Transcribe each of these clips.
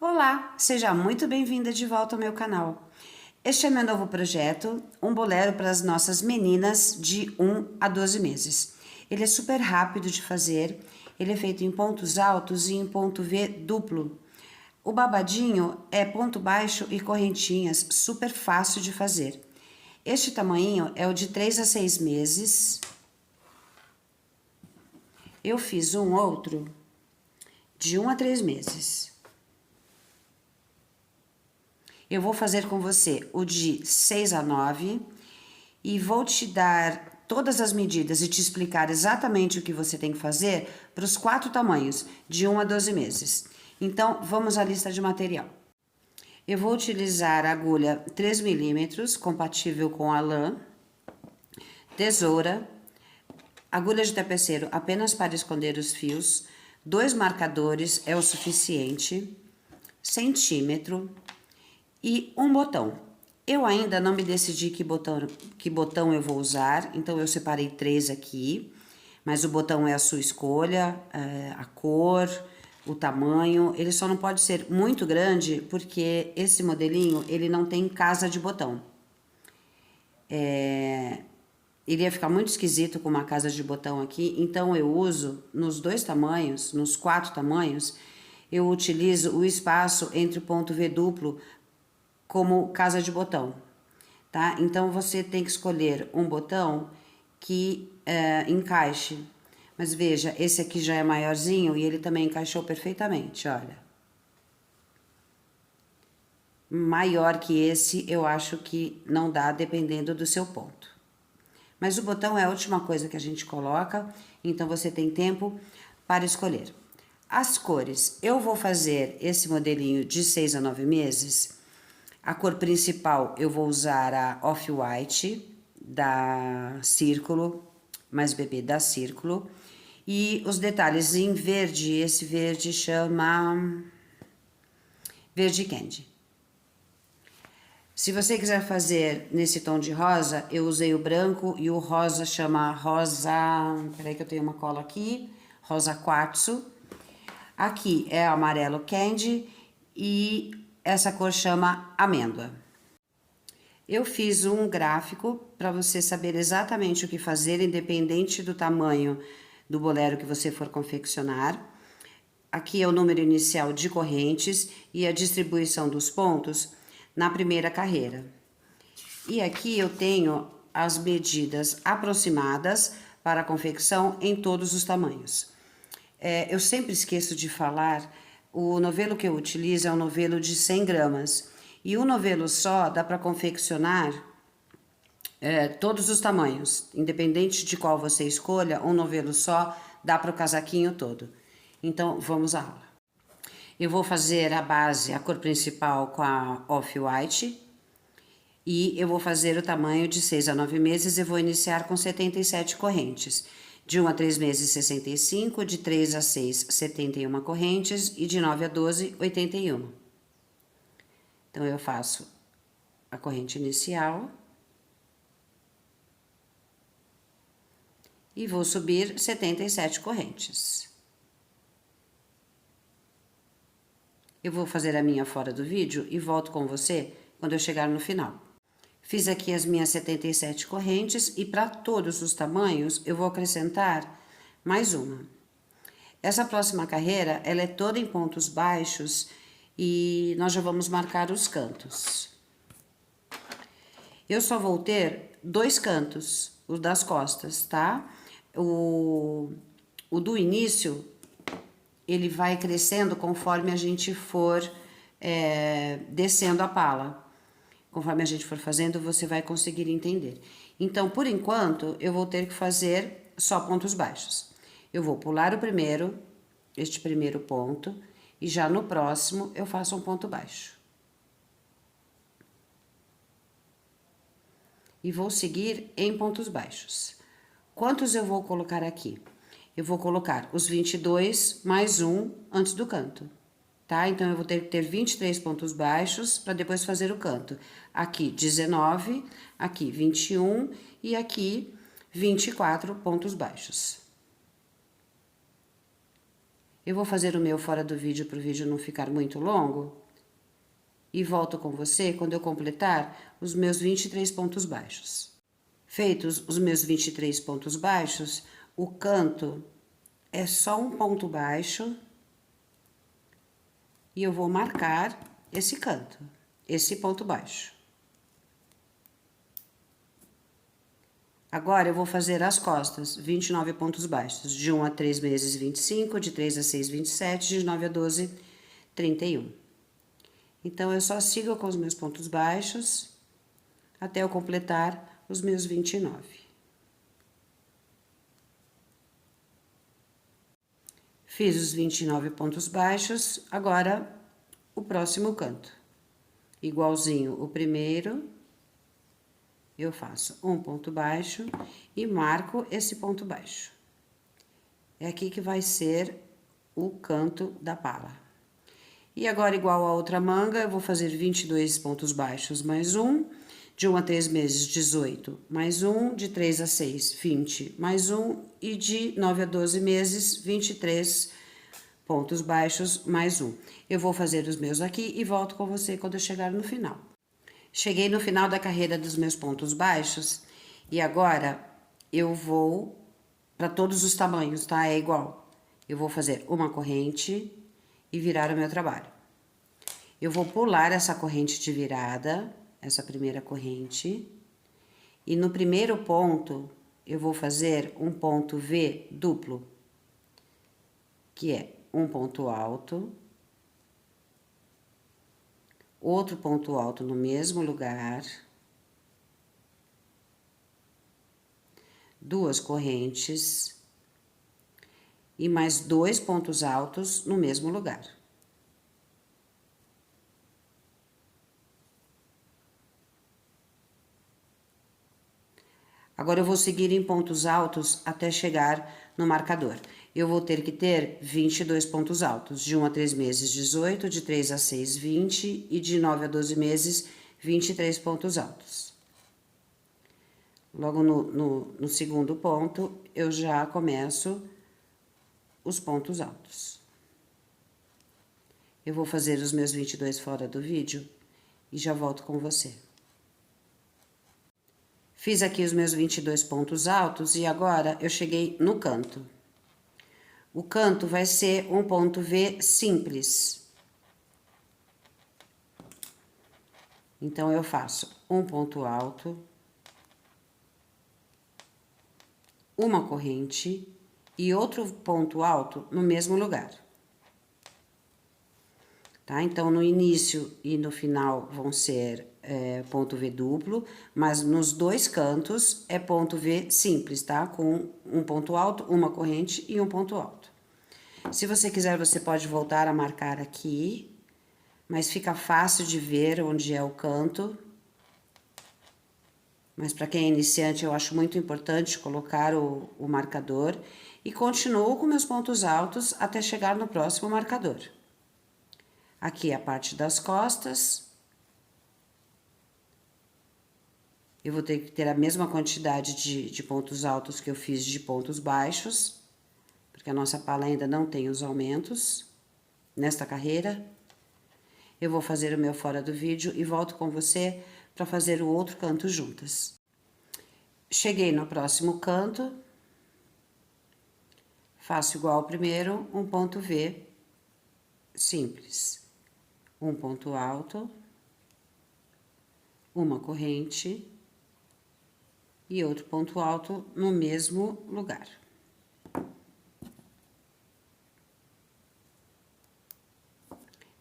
Olá, seja muito bem-vinda de volta ao meu canal. Este é meu novo projeto, um bolero para as nossas meninas de 1 a 12 meses. Ele é super rápido de fazer, ele é feito em pontos altos e em ponto V duplo. O babadinho é ponto baixo e correntinhas, super fácil de fazer. Este tamanho é o de 3 a 6 meses. Eu fiz um outro de 1 a 3 meses. Eu vou fazer com você o de 6 a 9 e vou te dar todas as medidas e te explicar exatamente o que você tem que fazer para os 4 tamanhos, de 1 a 12 meses. Então, vamos à lista de material. Eu vou utilizar a agulha 3 milímetros, compatível com a lã, tesoura, agulha de tapeceiro apenas para esconder os fios, 2 marcadores é o suficiente, centímetro, e um botão. Eu ainda não me decidi que botão eu vou usar, então eu separei 3 aqui, mas o botão é a sua escolha, a cor, o tamanho. Ele só não pode ser muito grande, porque esse modelinho, ele não tem casa de botão. Ele ia ficar muito esquisito com uma casa de botão aqui, então eu uso nos 2 tamanhos, nos 4 tamanhos, eu utilizo o espaço entre o ponto V duplo como casa de botão, tá? Então, você tem que escolher um botão que encaixe. Mas veja, esse aqui já é maiorzinho e ele também encaixou perfeitamente, olha. Maior que esse, eu acho que não dá, dependendo do seu ponto. Mas o botão é a última coisa que a gente coloca, então você tem tempo para escolher. As cores, eu vou fazer esse modelinho de 6 a 9 meses. A cor principal eu vou usar a Off-White da Círculo, mais bebê da Círculo. E os detalhes em verde, esse verde chama Verde Candy. Se você quiser fazer nesse tom de rosa, eu usei o branco e o rosa chama rosa... Peraí que eu tenho uma cola aqui. Rosa Quartzo. Aqui é amarelo Candy e essa cor chama amêndoa. Eu fiz um gráfico para você saber exatamente o que fazer, independente do tamanho do bolero que você for confeccionar. Aqui é o número inicial de correntes e a distribuição dos pontos na primeira carreira. E aqui eu tenho as medidas aproximadas para a confecção em todos os tamanhos. Eu sempre esqueço de falar. O novelo que eu utilizo é um novelo de 100 gramas. E um novelo só dá para confeccionar todos os tamanhos. Independente de qual você escolha, um novelo só dá para o casaquinho todo. Então, vamos à aula. Eu vou fazer a base, a cor principal com a Off-White. E eu vou fazer o tamanho de 6 a 9 meses e vou iniciar com 77 correntes. De 1 a 3 meses, 65, de 3 a 6, 71 correntes e de 9 a 12, 81. Então, eu faço a corrente inicial e vou subir 77 correntes. Eu vou fazer a minha fora do vídeo e volto com você quando eu chegar no final. Fiz aqui as minhas 77 correntes e para todos os tamanhos eu vou acrescentar mais uma. Essa próxima carreira, ela é toda em pontos baixos e nós já vamos marcar os cantos. Eu só vou ter 2 cantos, os das costas, tá? O do início, ele vai crescendo conforme a gente for descendo a pala. Conforme a gente for fazendo, você vai conseguir entender. Então, por enquanto, eu vou ter que fazer só pontos baixos. Eu vou pular o primeiro, este primeiro ponto, e já no próximo eu faço um ponto baixo. E vou seguir em pontos baixos. Quantos eu vou colocar aqui? Eu vou colocar os 22 mais um antes do canto. Tá? Então, eu vou ter que ter 23 pontos baixos para depois fazer o canto. Aqui, 19, aqui, 21 e aqui, 24 pontos baixos. Eu vou fazer o meu fora do vídeo para o vídeo não ficar muito longo. E volto com você quando eu completar os meus 23 pontos baixos. Feitos os meus 23 pontos baixos, o canto é só um ponto baixo. E eu vou marcar esse canto, esse ponto baixo. Agora, eu vou fazer as costas, 29 pontos baixos, de 1 a 3 meses, 25, de 3 a 6, 27, de 9 a 12, 31. Então, eu só sigo com os meus pontos baixos, até eu completar os meus 29. Fiz os 29 pontos baixos, agora, o próximo canto. Igualzinho o primeiro, eu faço um ponto baixo e marco esse ponto baixo. É aqui que vai ser o canto da pala. E agora, igual a outra manga, eu vou fazer 22 pontos baixos mais um, de 1 a 3 meses, 18, mais um, de 3 a 6, 20, mais um, e de 9 a 12 meses, 23 pontos baixos mais um. Eu vou fazer os meus aqui e volto com você quando eu chegar no final. Cheguei no final da carreira dos meus pontos baixos e agora eu vou para todos os tamanhos, tá? É igual. Eu vou fazer uma corrente e virar o meu trabalho. Eu vou pular essa corrente de virada, essa primeira corrente, e no primeiro ponto eu vou fazer um ponto V duplo, que é um ponto alto, outro ponto alto no mesmo lugar, duas correntes e mais 2 pontos altos no mesmo lugar. Agora, eu vou seguir em pontos altos até chegar no marcador. Eu vou ter que ter 22 pontos altos, de 1 a 3 meses, 18, de 3 a 6, 20 e de 9 a 12 meses, 23 pontos altos. Logo no segundo ponto, eu já começo os pontos altos. Eu vou fazer os meus 22 fora do vídeo e já volto com você. Fiz aqui os meus 22 pontos altos e agora eu cheguei no canto. O canto vai ser um ponto V simples. Então, eu faço um ponto alto, uma corrente e outro ponto alto no mesmo lugar. Tá? Então, no início e no final vão ser ponto V duplo, mas nos dois cantos é ponto V simples, tá? Com um ponto alto, uma corrente e um ponto alto. Se você quiser, você pode voltar a marcar aqui, mas fica fácil de ver onde é o canto. Mas para quem é iniciante, eu acho muito importante colocar o marcador e continuo com meus pontos altos até chegar no próximo marcador. Aqui é a parte das costas. Eu vou ter que ter a mesma quantidade de pontos altos que eu fiz de pontos baixos, porque a nossa pala ainda não tem os aumentos nesta carreira. Eu vou fazer o meu fora do vídeo e volto com você para fazer o outro canto juntas. Cheguei no próximo canto, faço igual ao primeiro, um ponto V simples. Um ponto alto, uma corrente e outro ponto alto no mesmo lugar.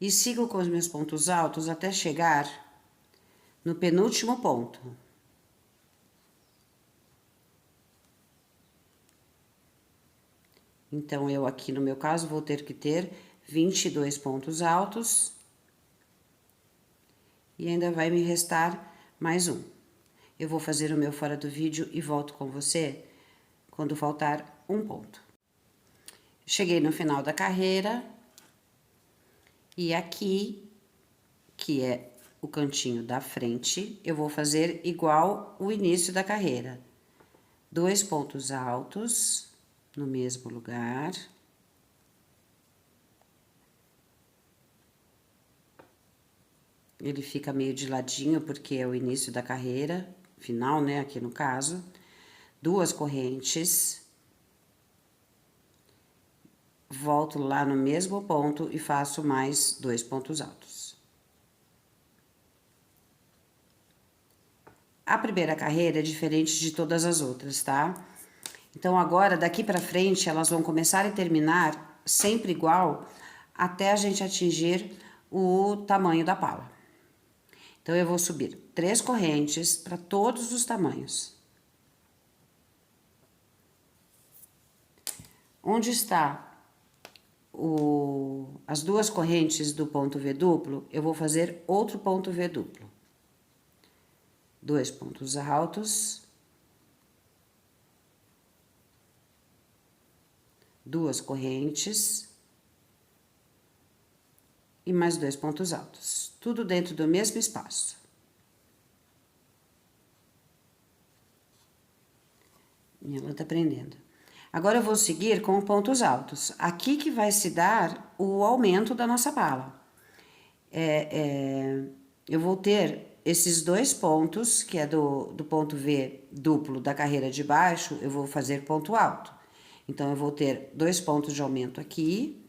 E sigo com os meus pontos altos até chegar no penúltimo ponto. Então, eu aqui no meu caso vou ter que ter 22 pontos altos. E ainda vai me restar mais um. Eu vou fazer o meu fora do vídeo e volto com você quando faltar um ponto. Cheguei no final da carreira. E aqui, que é o cantinho da frente, eu vou fazer igual o início da carreira. 2 pontos altos no mesmo lugar. Ele fica meio de ladinho, porque é o início da carreira, final, né, aqui no caso. 2 correntes. Volto lá no mesmo ponto e faço mais 2 pontos altos. A primeira carreira é diferente de todas as outras, tá? Então, agora, daqui pra frente, elas vão começar e terminar sempre igual, até a gente atingir o tamanho da pala. Então, eu vou subir 3 correntes para todos os tamanhos. Onde está as 2 correntes do ponto V duplo, eu vou fazer outro ponto V duplo. 2 pontos altos. 2 correntes. E mais 2 pontos altos. Tudo dentro do mesmo espaço. E ela tá prendendo. Agora, eu vou seguir com pontos altos. Aqui que vai se dar o aumento da nossa pala. Eu vou ter esses 2 pontos, que é do ponto V duplo da carreira de baixo, eu vou fazer ponto alto. Então, eu vou ter 2 pontos de aumento aqui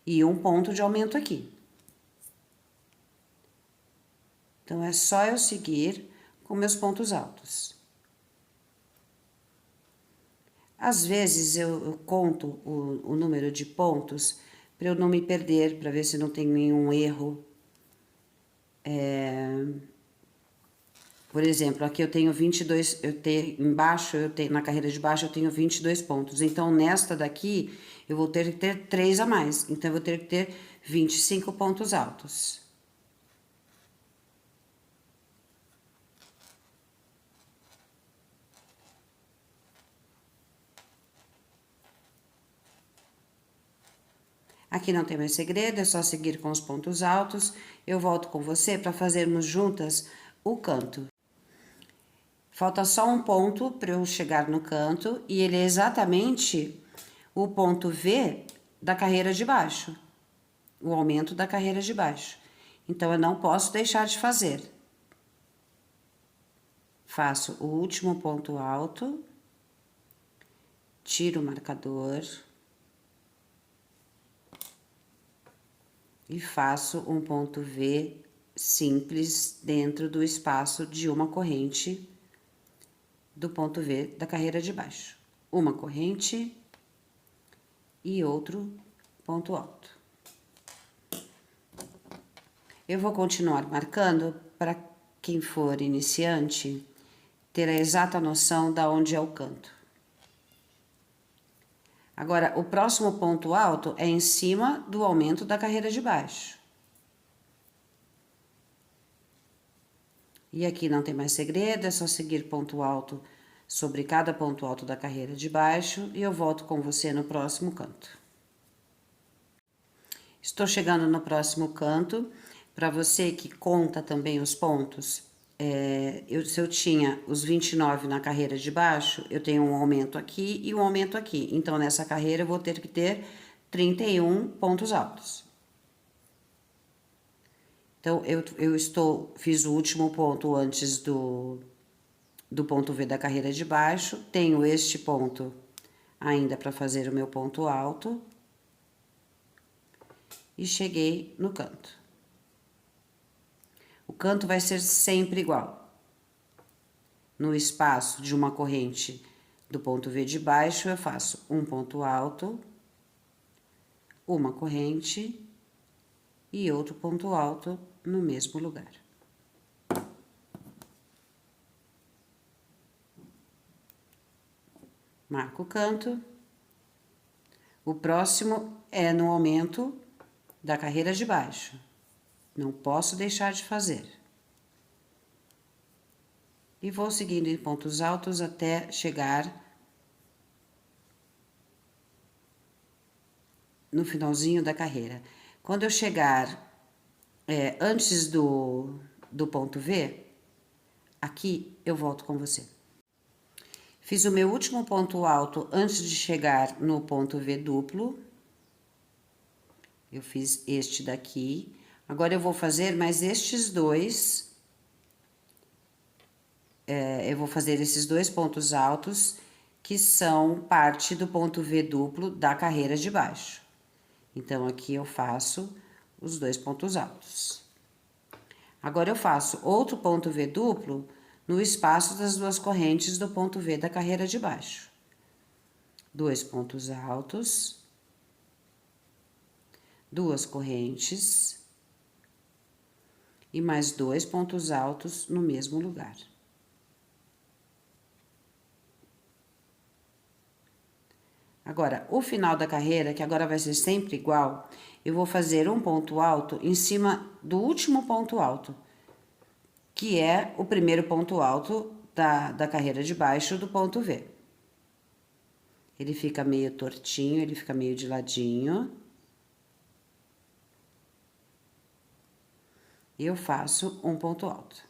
e 1 ponto de aumento aqui. Então, é só eu seguir com meus pontos altos. Às vezes, eu conto o número de pontos para eu não me perder, para ver se não tem nenhum erro. Por exemplo, aqui eu tenho 22, embaixo, na carreira de baixo eu tenho 22 pontos. Então, nesta daqui, eu vou ter que ter 3 a mais. Então, eu vou ter que ter 25 pontos altos. Aqui não tem mais segredo, é só seguir com os pontos altos. Eu volto com você para fazermos juntas o canto. Falta só um ponto para eu chegar no canto e ele é exatamente o ponto V da carreira de baixo, o aumento da carreira de baixo. Então, eu não posso deixar de fazer. Faço o último ponto alto, tiro o marcador e faço um ponto V simples dentro do espaço de uma corrente do ponto V da carreira de baixo. Uma corrente e outro ponto alto. Eu vou continuar marcando para quem for iniciante ter a exata noção da onde é o canto. Agora, o próximo ponto alto é em cima do aumento da carreira de baixo. E aqui não tem mais segredo, é só seguir ponto alto sobre cada ponto alto da carreira de baixo e eu volto com você no próximo canto. Estou chegando no próximo canto. Para você que conta também os pontos, se eu tinha os 29 na carreira de baixo, eu tenho um aumento aqui e um aumento aqui. Então, nessa carreira, eu vou ter que ter 31 pontos altos. Então, fiz o último ponto antes do ponto V da carreira de baixo, tenho este ponto ainda para fazer o meu ponto alto e cheguei no canto. O canto vai ser sempre igual. No espaço de uma corrente do ponto V de baixo, eu faço um ponto alto, uma corrente e outro ponto alto no mesmo lugar. Marco o canto. O próximo é no aumento da carreira de baixo. Não posso deixar de fazer. E vou seguindo em pontos altos até chegar no finalzinho da carreira. Quando eu chegar antes do ponto V, aqui eu volto com você. Fiz o meu último ponto alto antes de chegar no ponto V duplo. Eu fiz este daqui. Agora eu vou fazer mais estes dois, eu vou fazer esses dois pontos altos, que são parte do ponto V duplo da carreira de baixo. Então, aqui eu faço os dois pontos altos. Agora, eu faço outro ponto V duplo no espaço das duas correntes do ponto V da carreira de baixo. Dois pontos altos, duas correntes e mais dois pontos altos no mesmo lugar. Agora, o final da carreira, que agora vai ser sempre igual, eu vou fazer um ponto alto em cima do último ponto alto, que é o primeiro ponto alto da carreira de baixo do ponto V. Ele fica meio tortinho, ele fica meio de ladinho. E eu faço um ponto alto.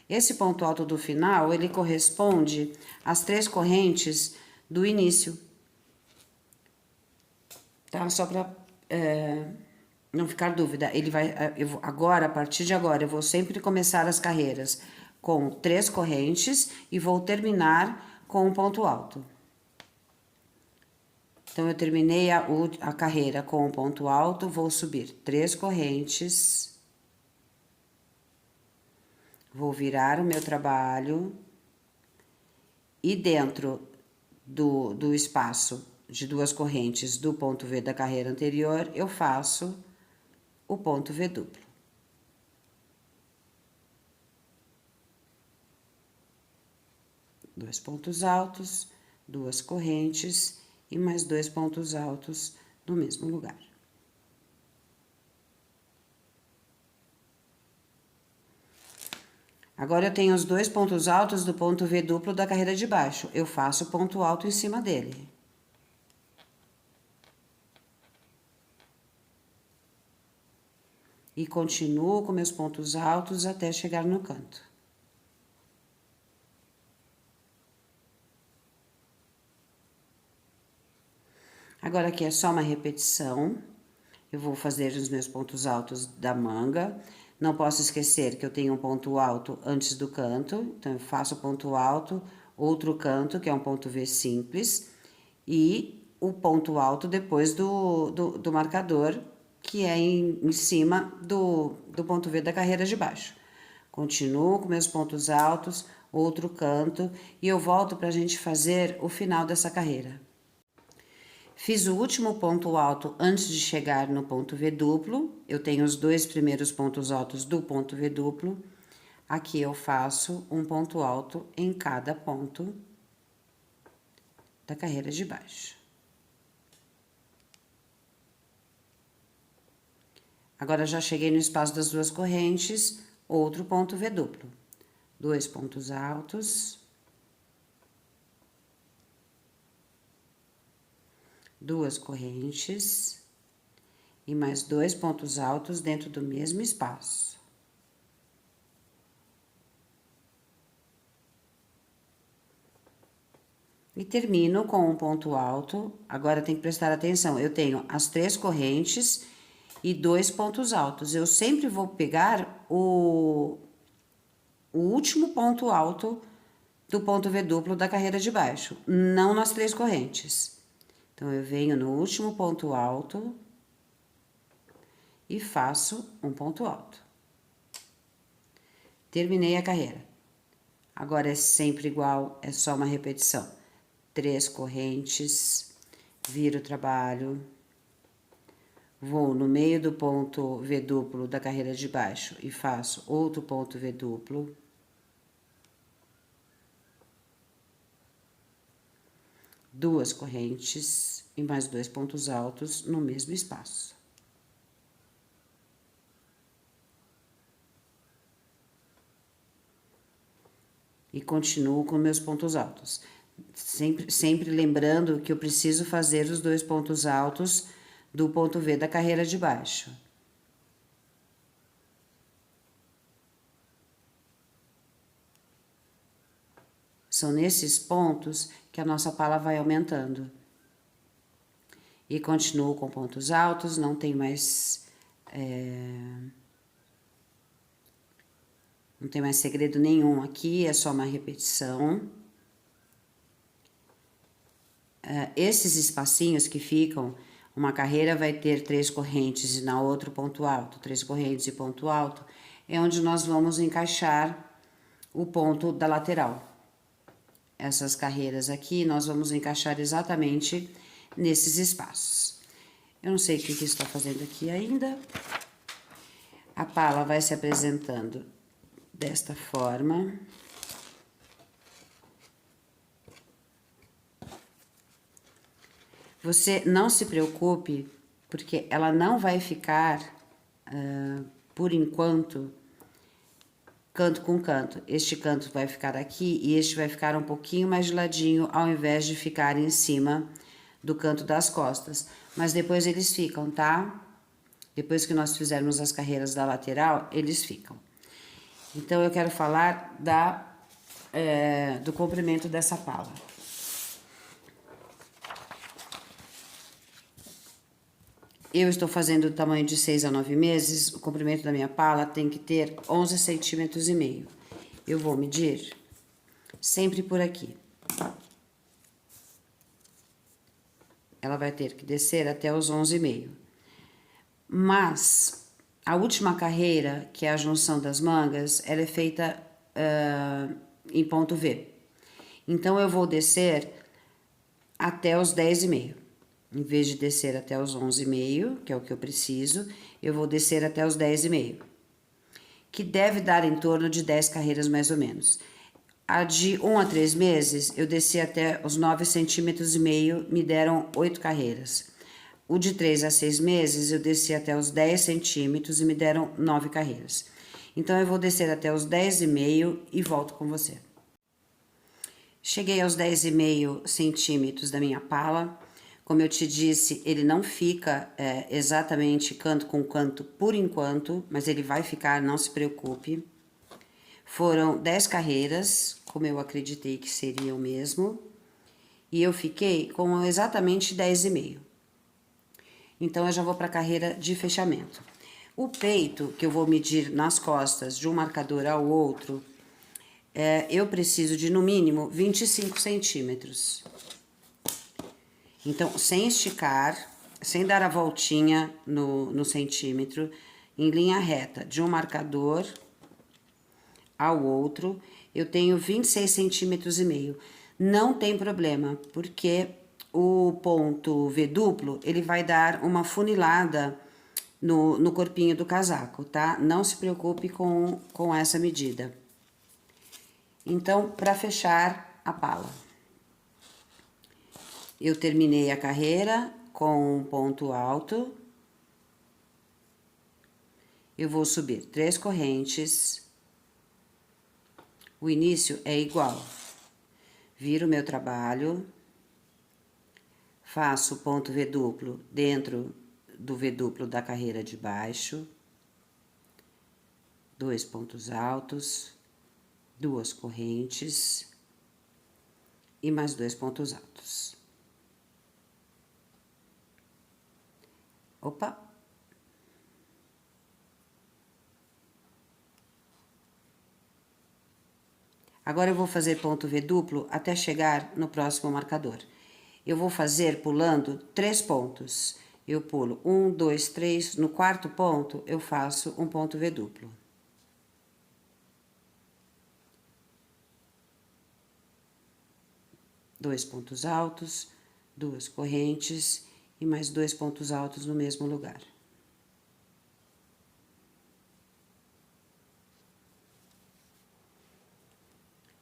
Esse ponto alto do final, ele corresponde às três correntes do início. Tá? Só para não ficar dúvida. Ele vai, agora, a partir de agora, eu vou sempre começar as carreiras com três correntes e vou terminar com um ponto alto. Então, eu terminei a carreira com um ponto alto, vou subir três correntes. Vou virar o meu trabalho e dentro do espaço de duas correntes do ponto V da carreira anterior, eu faço o ponto V duplo. Dois pontos altos, duas correntes e mais dois pontos altos no mesmo lugar. Agora, eu tenho os dois pontos altos do ponto V duplo da carreira de baixo. Eu faço ponto alto em cima dele. E continuo com meus pontos altos até chegar no canto. Agora, aqui é só uma repetição. Eu vou fazer os meus pontos altos da manga. Não posso esquecer que eu tenho um ponto alto antes do canto, então eu faço o ponto alto, outro canto, que é um ponto V simples, e o ponto alto depois do marcador, que é em cima do ponto V da carreira de baixo. Continuo com meus pontos altos, outro canto, e eu volto para a gente fazer o final dessa carreira. Fiz o último ponto alto antes de chegar no ponto V duplo. Eu tenho os dois primeiros pontos altos do ponto V duplo. Aqui eu faço um ponto alto em cada ponto da carreira de baixo. Agora, já cheguei no espaço das duas correntes, outro ponto V duplo. Dois pontos altos. Duas correntes e mais dois pontos altos dentro do mesmo espaço. E termino com um ponto alto. Agora tem que prestar atenção, eu tenho as três correntes e dois pontos altos. Eu sempre vou pegar o último ponto alto do ponto V duplo da carreira de baixo, não nas três correntes. Então, eu venho no último ponto alto e faço um ponto alto. Terminei a carreira. Agora, é sempre igual, é só uma repetição. Três correntes, viro o trabalho, vou no meio do ponto V duplo da carreira de baixo e faço outro ponto V duplo. Duas correntes e mais dois pontos altos no mesmo espaço. E continuo com meus pontos altos. Sempre lembrando que eu preciso fazer os dois pontos altos do ponto V da carreira de baixo. São nesses pontos que a nossa pala vai aumentando. E continuo com pontos altos, não tem mais... não tem mais segredo nenhum aqui, é só uma repetição. Esses espacinhos que ficam, uma carreira vai ter 3 correntes e na outra ponto alto, 3 correntes e ponto alto, é onde nós vamos encaixar o ponto da lateral. Essas carreiras aqui, nós vamos encaixar exatamente nesses espaços. Eu não sei o que está fazendo aqui ainda. A pala vai se apresentando desta forma. Você não se preocupe, porque ela não vai ficar, por enquanto, canto com canto. Este canto vai ficar aqui e este vai ficar um pouquinho mais de ladinho, ao invés de ficar em cima do canto das costas. Mas depois eles ficam, tá? Depois que nós fizermos as carreiras da lateral, eles ficam. Então, eu quero falar do comprimento dessa pala. Eu estou fazendo do tamanho de 6 a 9 meses, o comprimento da minha pala tem que ter 11 centímetros e meio. Eu vou medir sempre por aqui. Ela vai ter que descer até os 11,5. Mas a última carreira, que é a junção das mangas, ela é feita em ponto V. Então, eu vou descer até os 10,5. Em vez de descer até os 11,5, que é o que eu preciso, eu vou descer até os 10,5. Que deve dar em torno de 10 carreiras mais ou menos. A de 1 a 3 meses, eu desci até os 9,5 centímetros, me deram 8 carreiras. O de 3 a 6 meses, eu desci até os 10 centímetros e me deram 9 carreiras. Então, eu vou descer até os 10,5 e volto com você. Cheguei aos 10,5 centímetros da minha pala. Como eu te disse, ele não fica exatamente canto com canto por enquanto, mas ele vai ficar, não se preocupe. Foram 10 carreiras, como eu acreditei que seriam mesmo, e eu fiquei com exatamente 10,5. Então, eu já vou para a carreira de fechamento. O peito, que eu vou medir nas costas de um marcador ao outro, eu preciso de, no mínimo, 25 centímetros. Então, sem esticar, sem dar a voltinha no centímetro, em linha reta, de um marcador ao outro, eu tenho 26 centímetros e meio. Não tem problema, porque o ponto V duplo, ele vai dar uma funilada no corpinho do casaco, tá? Não se preocupe com essa medida. Então, para fechar a pala, eu terminei a carreira com um ponto alto. Eu vou subir 3 correntes. O início é igual. Viro o meu trabalho. Faço o ponto V duplo dentro do V duplo da carreira de baixo. 2 pontos altos. 2 correntes. E mais 2 pontos altos. Opa! Agora eu vou fazer ponto V duplo até chegar no próximo marcador. Eu vou fazer pulando 3 pontos. Eu pulo 1, 2, 3, no quarto ponto eu faço um ponto V duplo. Dois pontos altos, 2 correntes e mais 2 pontos altos no mesmo lugar.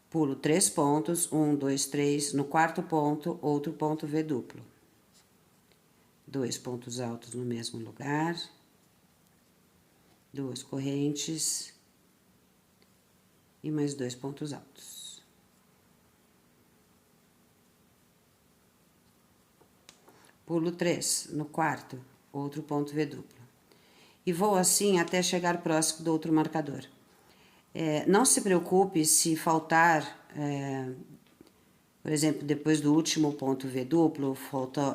Pulo 3 pontos, 1, 2, 3, no quarto ponto, outro ponto V duplo. 2 pontos altos no mesmo lugar, 2 correntes e mais 2 pontos altos. Pulo 3 no quarto, outro ponto V duplo. E vou assim até chegar próximo do outro marcador. Não se preocupe se faltar Por exemplo, depois do último ponto V duplo,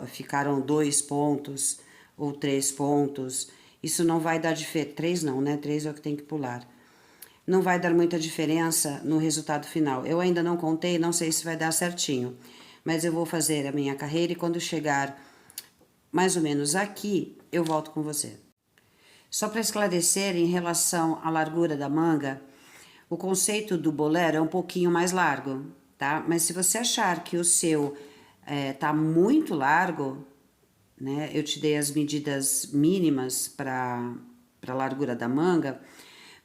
ficaram 2 pontos ou 3 pontos. Isso não vai dar diferença. 3 não, né? 3 é o que tem que pular. Não vai dar muita diferença no resultado final. Eu ainda não contei, não sei se vai dar certinho. Mas eu vou fazer a minha carreira e quando chegar mais ou menos aqui, eu volto com você. Só para esclarecer, em relação à largura da manga, o conceito do bolero é um pouquinho mais largo, tá? Mas se você achar que o seu tá muito largo, né? Eu te dei as medidas mínimas para a largura da manga.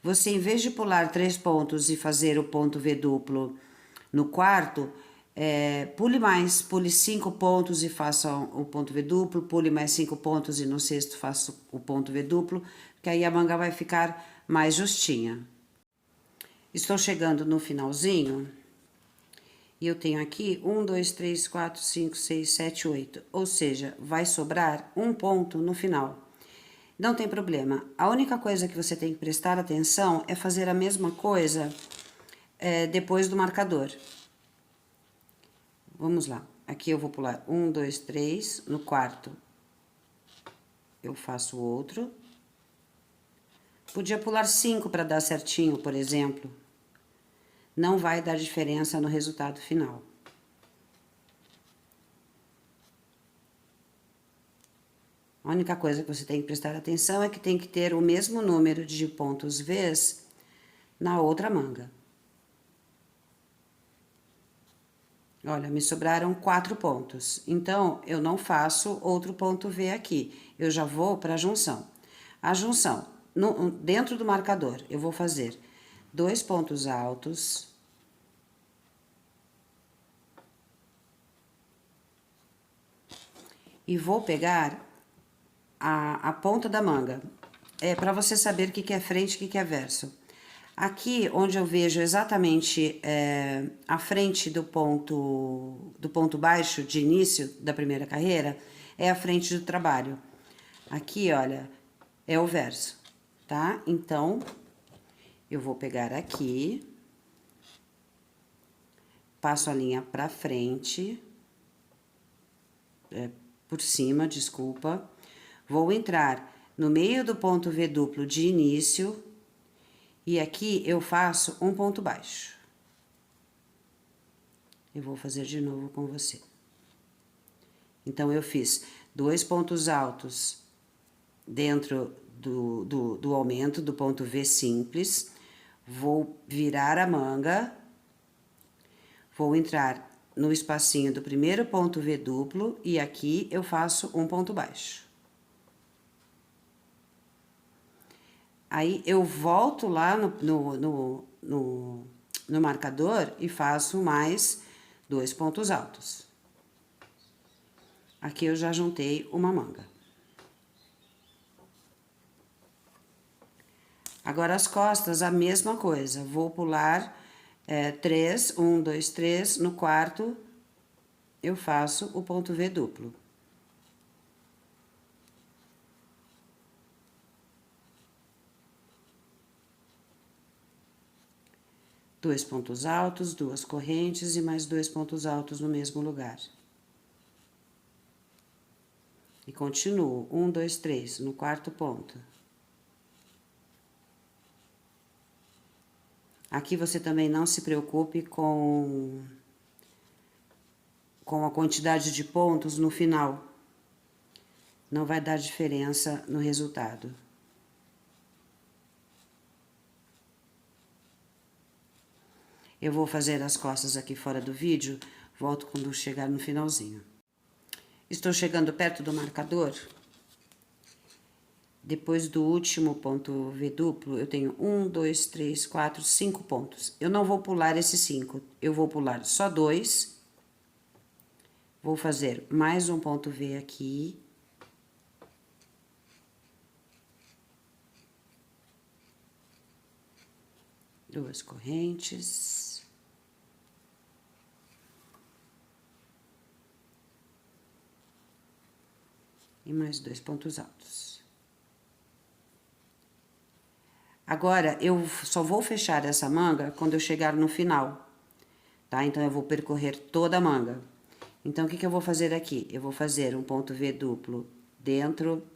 Você, em vez de pular 3 pontos e fazer o ponto V duplo no quarto, pule mais, pule 5 pontos e faça o ponto V duplo, pule mais 5 pontos e no sexto faça o ponto V duplo, que aí a manga vai ficar mais justinha. Estou chegando no finalzinho e eu tenho aqui 1, 2, 3, 4, 5, 6, 7, 8, ou seja, vai sobrar um ponto no final. Não tem problema, a única coisa que você tem que prestar atenção é fazer a mesma coisa depois do marcador. Vamos lá, aqui eu vou pular 1, 2, 3, no quarto eu faço outro. Podia pular 5 para dar certinho, por exemplo. Não vai dar diferença no resultado final. A única coisa que você tem que prestar atenção é que tem que ter o mesmo número de pontos Vs na outra manga. Olha, me sobraram 4 pontos, então eu não faço outro ponto V aqui, eu já vou para a junção. A junção, dentro do marcador, eu vou fazer 2 pontos altos, e vou pegar a ponta da manga, para você saber o que é frente e o que é verso. Aqui, onde eu vejo exatamente a frente do ponto baixo de início da primeira carreira, é a frente do trabalho. Aqui, olha, é o verso, tá? Então, eu vou pegar aqui, passo a linha pra frente, por cima, desculpa. Vou entrar no meio do ponto V duplo de início, e aqui eu faço um ponto baixo. Eu vou fazer de novo com você. Então, eu fiz 2 pontos altos dentro do aumento do ponto V simples, vou virar a manga, vou entrar no espacinho do primeiro ponto V duplo e aqui eu faço um ponto baixo. Aí, eu volto lá no marcador e faço mais 2 pontos altos. Aqui eu já juntei uma manga. Agora, as costas, a mesma coisa. Vou pular 3, 1, 2, 3, no quarto eu faço o ponto V duplo. Dois pontos altos, 2 correntes e mais 2 pontos altos no mesmo lugar. E continuo, 1, 2, 3, no quarto ponto. Aqui você também não se preocupe com a quantidade de pontos no final. Não vai dar diferença no resultado. Eu vou fazer as costas aqui fora do vídeo, volto quando chegar no finalzinho. Estou chegando perto do marcador. Depois do último ponto V duplo, eu tenho 1, 2, 3, 4, 5 pontos. Eu não vou pular esses 5, eu vou pular só 2. Vou fazer mais um ponto V aqui. Duas correntes. E mais 2 pontos altos. Agora, eu só vou fechar essa manga quando eu chegar no final, tá? Então, eu vou percorrer toda a manga. Então, o que que eu vou fazer aqui? Eu vou fazer um ponto V duplo dentro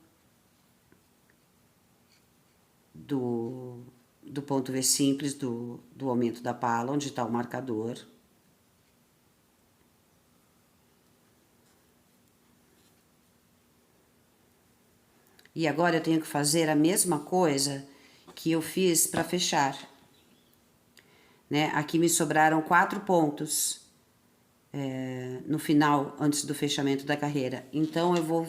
do ponto V simples do aumento da pala, onde tá o marcador. E agora eu tenho que fazer a mesma coisa que eu fiz para fechar, né? Aqui me sobraram 4 pontos no final, antes do fechamento da carreira. Então, eu vou,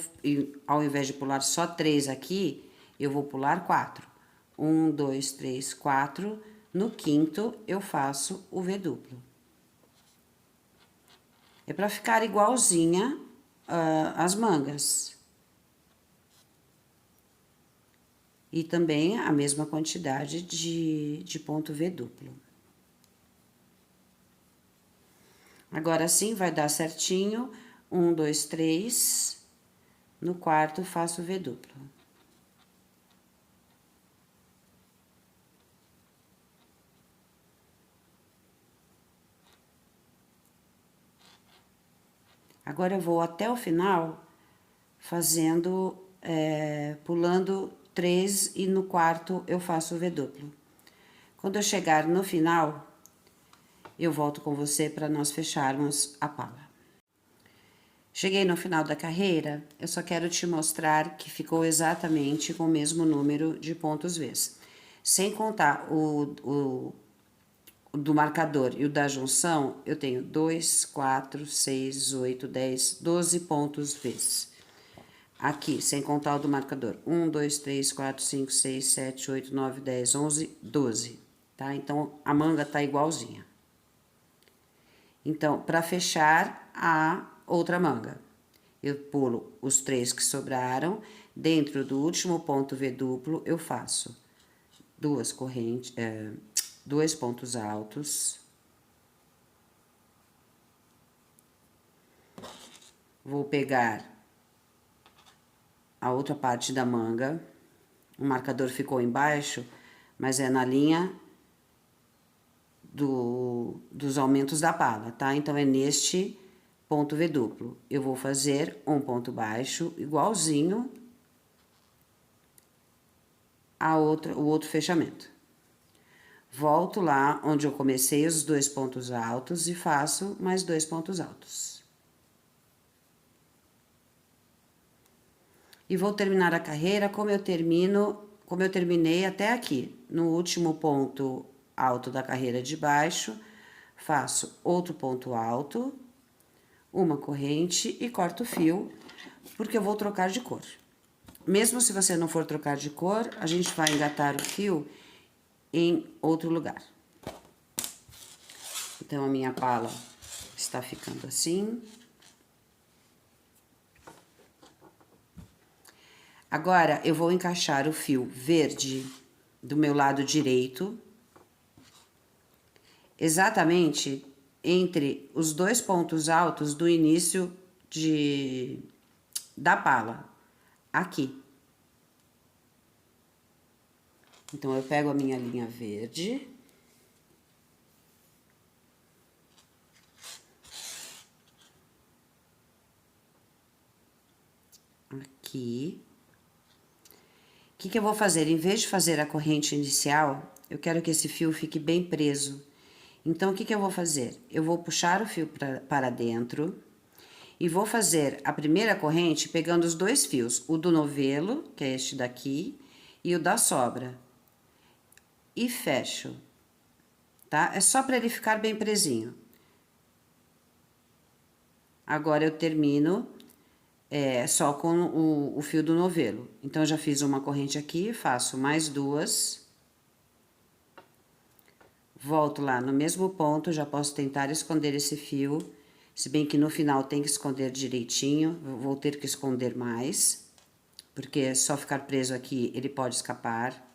ao invés de pular só 3 aqui, eu vou pular 4. 1, 2, 3, 4. No quinto, eu faço o V duplo. É para ficar igualzinha as mangas. E também a mesma quantidade de ponto V duplo. Agora sim, vai dar certinho. 1, 2, 3. No quarto, faço o V duplo. Agora, eu vou até o final, fazendo, pulando 3 e no quarto eu faço o V duplo. Quando eu chegar no final, eu volto com você para nós fecharmos a pala. Cheguei no final da carreira, eu só quero te mostrar que ficou exatamente com o mesmo número de pontos Vs. Sem contar o do marcador e o da junção, eu tenho 2, 4, 6, 8, 10, 12 pontos Vs. Aqui, sem contar o do marcador, 1, 2, 3, 4, 5, 6, 7, 8, 9, 10, 11, 12, tá? Então, a manga tá igualzinha. Então, para fechar a outra manga, eu pulo os 3 que sobraram, dentro do último ponto V duplo, eu faço 2 correntes, 2 pontos altos. Vou pegar a outra parte da manga, o marcador ficou embaixo, mas é na linha dos aumentos da pala, tá? Então, é neste ponto V duplo. Eu vou fazer um ponto baixo, igualzinho o outro fechamento. Volto lá onde eu comecei os 2 pontos altos e faço mais 2 pontos altos. E vou terminar a carreira como eu terminei até aqui. No último ponto alto da carreira de baixo, faço outro ponto alto, uma corrente e corto o fio, porque eu vou trocar de cor. Mesmo se você não for trocar de cor, a gente vai engatar o fio em outro lugar. Então, a minha pala está ficando assim. Agora, eu vou encaixar o fio verde do meu lado direito, exatamente entre os 2 pontos altos do início da pala, aqui. Então, eu pego a minha linha verde. Aqui. O que eu vou fazer? Em vez de fazer a corrente inicial, eu quero que esse fio fique bem preso. Então, o que eu vou fazer? Eu vou puxar o fio para dentro e vou fazer a primeira corrente pegando os 2 fios, o do novelo, que é este daqui, e o da sobra. E fecho, tá? É só para ele ficar bem presinho. Agora, eu termino só com o fio do novelo. Então, eu já fiz uma corrente aqui, faço mais 2. Volto lá no mesmo ponto, já posso tentar esconder esse fio, se bem que no final tem que esconder direitinho, eu vou ter que esconder mais, porque só ficar preso aqui ele pode escapar.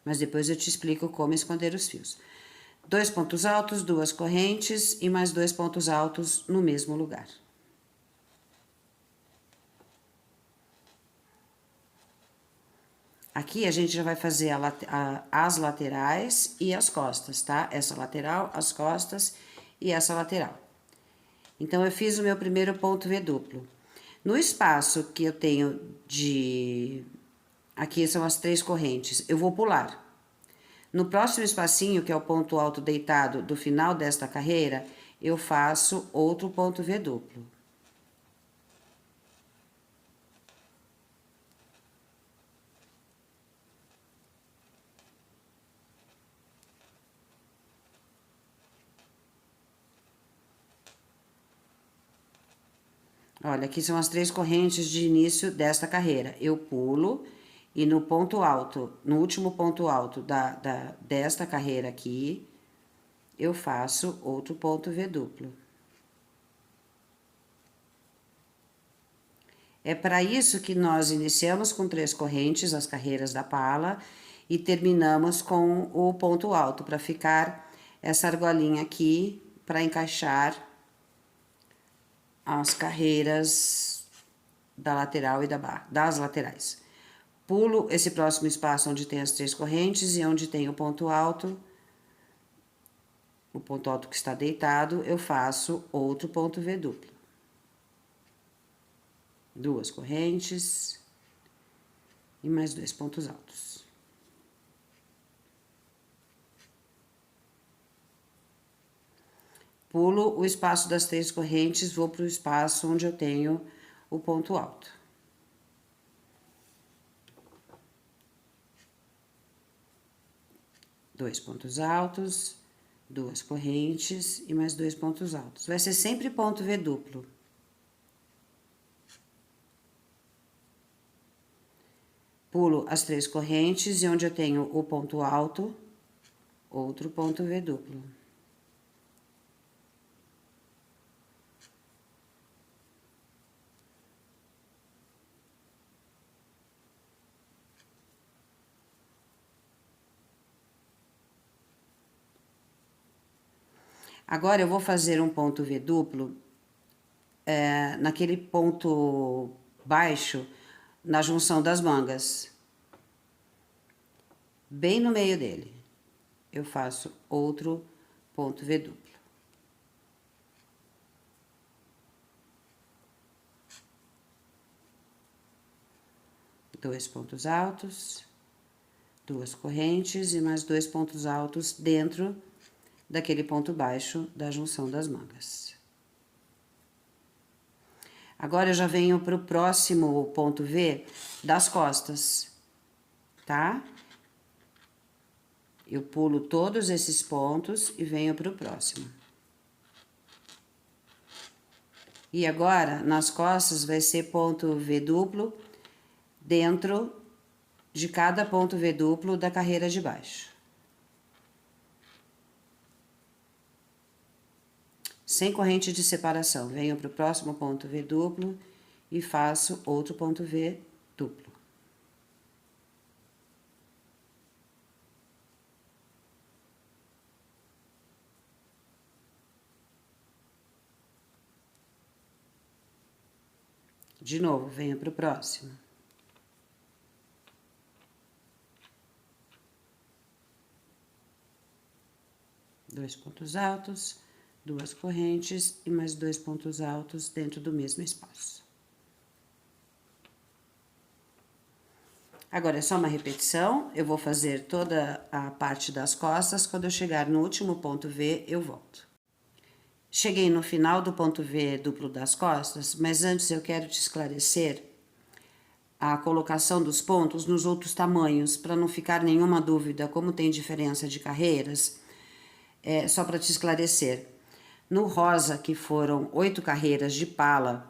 Mas depois eu te explico como esconder os fios. 2 pontos altos, 2 correntes e mais 2 pontos altos no mesmo lugar. Aqui a gente já vai fazer as laterais e as costas, tá? Essa lateral, as costas e essa lateral. Então, eu fiz o meu primeiro ponto V duplo. No espaço que eu tenho de... Aqui são as 3 correntes, eu vou pular. No próximo espacinho, que é o ponto alto deitado do final desta carreira, eu faço outro ponto V duplo. Olha, aqui são as 3 correntes de início desta carreira. Eu pulo e no ponto alto, no último ponto alto desta carreira aqui, eu faço outro ponto V duplo. É para isso que nós iniciamos com 3 correntes, as carreiras da pala, e terminamos com o ponto alto, para ficar essa argolinha aqui, para encaixar as carreiras da lateral e das laterais. Pulo esse próximo espaço onde tem as 3 correntes e onde tem o ponto alto que está deitado, eu faço outro ponto V duplo. 2 correntes e mais 2 pontos altos. Pulo o espaço das 3 correntes, vou para o espaço onde eu tenho o ponto alto. Dois pontos altos, 2 correntes e mais 2 pontos altos. Vai ser sempre ponto V duplo. Pulo as 3 correntes e onde eu tenho o ponto alto, outro ponto V duplo. Agora, eu vou fazer um ponto V duplo naquele ponto baixo, na junção das mangas. Bem no meio dele, eu faço outro ponto V duplo. Dois pontos altos, 2 correntes e mais 2 pontos altos dentro daquele ponto baixo da junção das mangas. Agora, eu já venho para o próximo ponto V das costas, tá? Eu pulo todos esses pontos e venho para o próximo. E agora, nas costas, vai ser ponto V duplo dentro de cada ponto V duplo da carreira de baixo. Sem corrente de separação, venho para o próximo ponto V duplo e faço outro ponto V duplo. De novo, venho para o próximo. Dois pontos altos, 2 correntes e mais 2 pontos altos dentro do mesmo espaço. Agora, é só uma repetição, eu vou fazer toda a parte das costas, quando eu chegar no último ponto V, eu volto. Cheguei no final do ponto V duplo das costas, mas antes eu quero te esclarecer a colocação dos pontos nos outros tamanhos, para não ficar nenhuma dúvida como tem diferença de carreiras, só para te esclarecer. No rosa, que foram 8 carreiras de pala,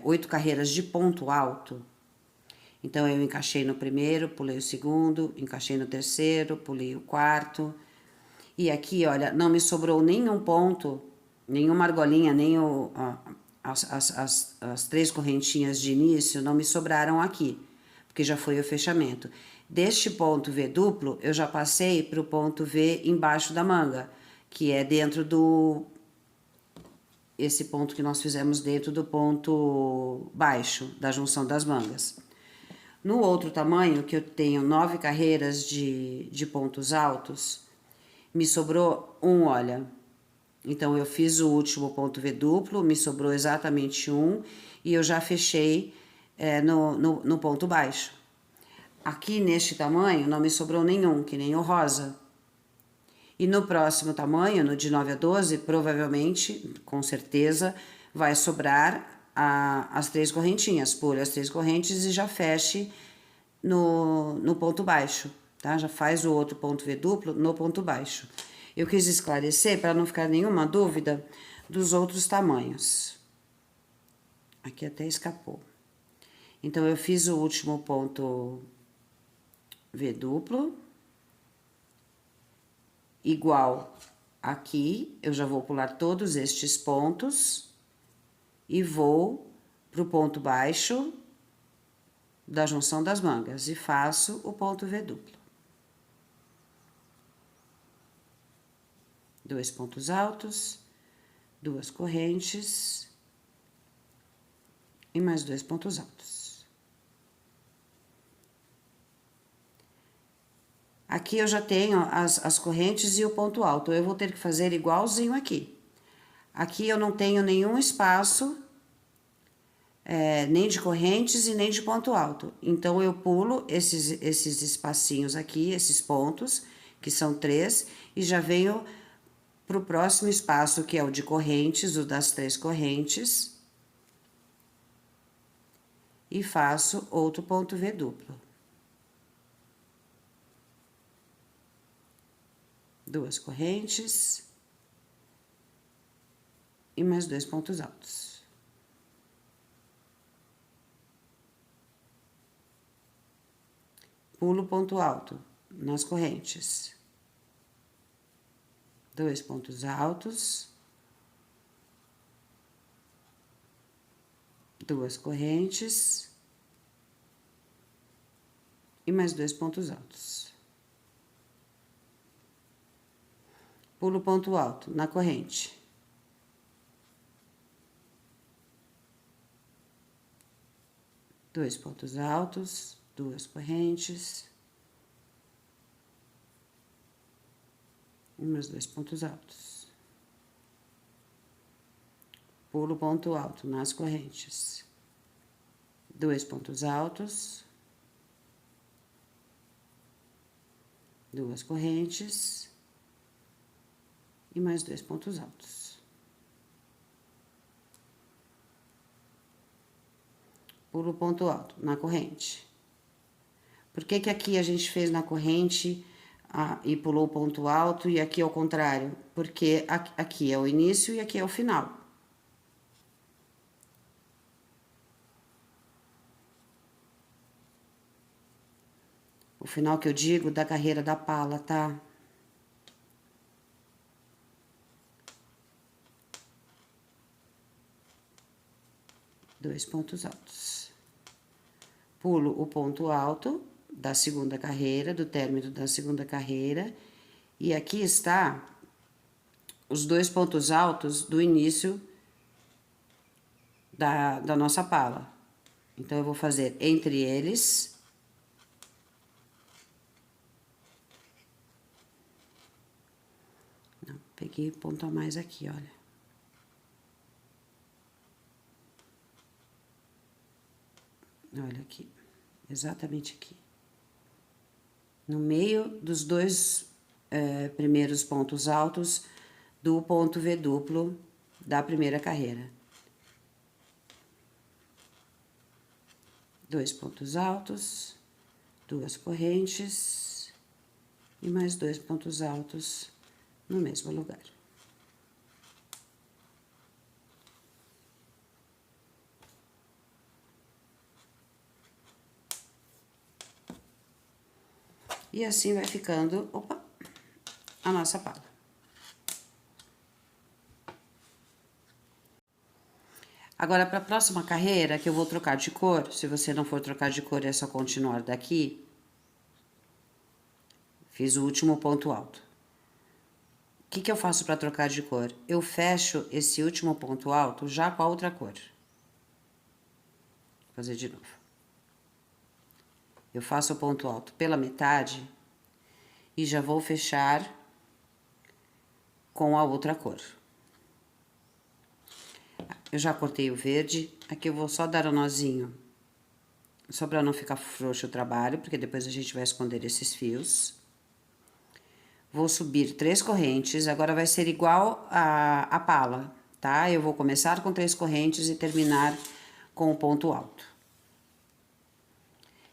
8 carreiras de ponto alto, então eu encaixei no primeiro, pulei o segundo, encaixei no terceiro, pulei o quarto. E aqui, olha, não me sobrou nenhum ponto, nenhuma argolinha, nem as 3 correntinhas de início não me sobraram aqui, porque já foi o fechamento. Deste ponto V duplo, eu já passei para o ponto V embaixo da manga, que é dentro do... esse ponto que nós fizemos dentro do ponto baixo da junção das mangas. No outro tamanho, que eu tenho 9 carreiras de pontos altos, me sobrou olha, Então, eu fiz o último ponto V duplo, me sobrou exatamente um, e eu já fechei no ponto baixo. Aqui, neste tamanho, não me sobrou nenhum, que nem o rosa. E no próximo tamanho, no de 9 a 12, provavelmente, com certeza, vai sobrar as 3 correntinhas. Pule as 3 correntes e já feche no ponto baixo, tá? Já faz o outro ponto V duplo no ponto baixo. Eu quis esclarecer para não ficar nenhuma dúvida dos outros tamanhos. Aqui até escapou. Então, eu fiz o último ponto V duplo, igual aqui, eu já vou pular todos estes pontos e vou pro ponto baixo da junção das mangas e faço o ponto V duplo. 2 pontos altos, 2 correntes e mais 2 pontos altos. Aqui eu já tenho as correntes e o ponto alto, eu vou ter que fazer igualzinho aqui. Aqui eu não tenho nenhum espaço, nem de correntes e nem de ponto alto. Então, eu pulo esses espacinhos aqui, esses pontos, que são 3, e já venho para o próximo espaço, que é o de correntes, o das 3 correntes, e faço outro ponto V duplo. 2 correntes e mais 2 pontos altos. Pulo ponto alto nas correntes. 2 pontos altos. 2 correntes. E mais 2 pontos altos. Pulo ponto alto na corrente. 2 pontos altos, 2 correntes. E mais 2 pontos altos. Pulo ponto alto nas correntes. 2 pontos altos. 2 correntes. E mais 2 pontos altos. Pulo ponto alto na corrente. Por que que aqui a gente fez na corrente e pulou o ponto alto e aqui ao contrário? Porque aqui é o início e aqui é o final. O final que eu digo da carreira da pala, tá? Dois pontos altos. Pulo o ponto alto da segunda carreira, do término da segunda carreira, e aqui está os 2 pontos altos do início da nossa pala. Então, eu vou fazer entre eles. Não, peguei ponto a mais aqui, olha. Olha aqui, exatamente aqui. No meio dos 2 primeiros pontos altos do ponto V duplo da primeira carreira. 2 pontos altos, 2 correntes e mais 2 pontos altos no mesmo lugar. E assim vai ficando, a nossa pala. Agora, para a próxima carreira, que eu vou trocar de cor, se você não for trocar de cor, é só continuar daqui. Fiz o último ponto alto. O que eu faço para trocar de cor? Eu fecho esse último ponto alto já com a outra cor. Vou fazer de novo. Eu faço o ponto alto pela metade e já vou fechar com a outra cor. Eu já cortei o verde, aqui eu vou só dar um nozinho, só para não ficar frouxo o trabalho, porque depois a gente vai esconder esses fios. Vou subir 3 correntes, agora vai ser igual a pala, tá? Eu vou começar com 3 correntes e terminar com o ponto alto.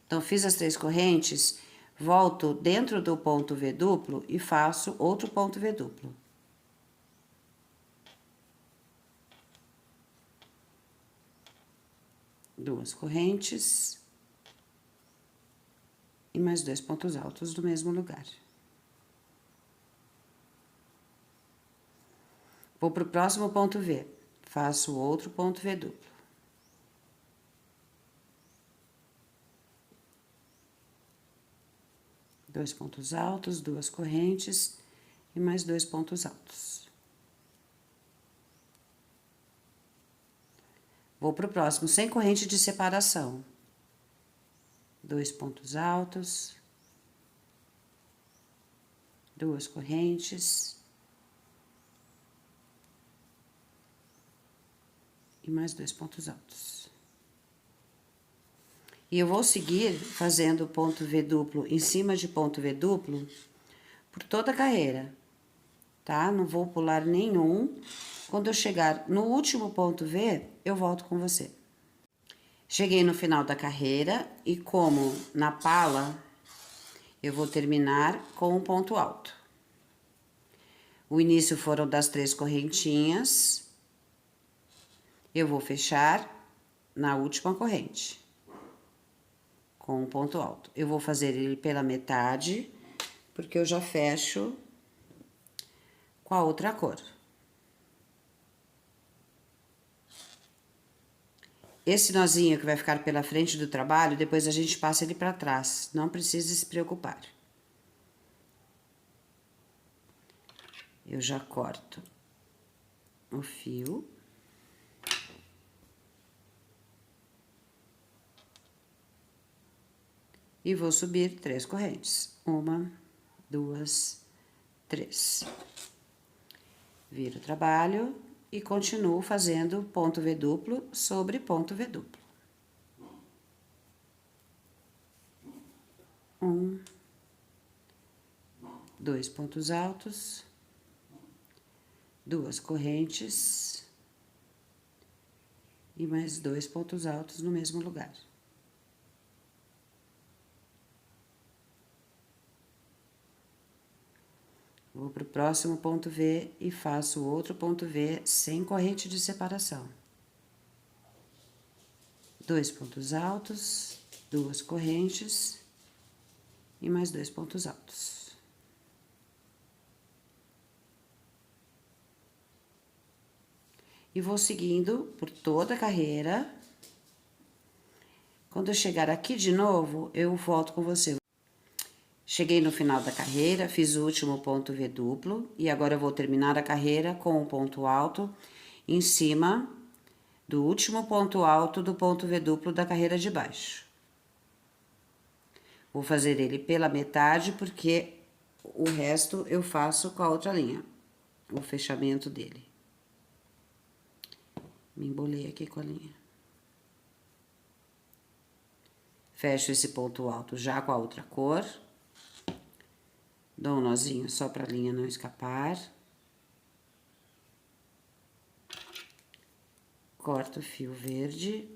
Então, fiz as 3 correntes, volto dentro do ponto V duplo e faço outro ponto V duplo. Duas correntes e mais 2 pontos altos do mesmo lugar. Vou pro próximo ponto V, faço outro ponto V duplo. Dois pontos altos, 2 correntes e mais 2 pontos altos. Vou pro próximo, sem corrente de separação. 2 pontos altos, 2 correntes e mais 2 pontos altos. E eu vou seguir fazendo ponto V duplo em cima de ponto V duplo por toda a carreira, tá? Não vou pular nenhum. Quando eu chegar no último ponto V, eu volto com você. Cheguei no final da carreira e como na pala, eu vou terminar com um ponto alto. O início foram das 3 correntinhas. Eu vou fechar na última corrente com um ponto alto. Eu vou fazer ele pela metade, porque eu já fecho com a outra cor. Esse nozinho que vai ficar pela frente do trabalho, depois a gente passa ele para trás, não precisa se preocupar. Eu já corto o fio. E vou subir 3 correntes. 1, 2, 3. Viro o trabalho e continuo fazendo ponto V duplo sobre ponto V duplo. 1, 2 pontos altos, 2 correntes e mais 2 pontos altos no mesmo lugar. Vou pro próximo ponto V e faço outro ponto V sem corrente de separação. 2 pontos altos, 2 correntes e mais 2 pontos altos. E vou seguindo por toda a carreira. Quando eu chegar aqui de novo, eu volto com você. Cheguei no final da carreira, fiz o último ponto V duplo e agora eu vou terminar a carreira com um ponto alto em cima do último ponto alto do ponto V duplo da carreira de baixo. Vou fazer ele pela metade porque o resto eu faço com a outra linha, o fechamento dele. Me embolei aqui com a linha. Fecho esse ponto alto já com a outra cor. Dou um nozinho só para a linha não escapar. Corto o fio verde.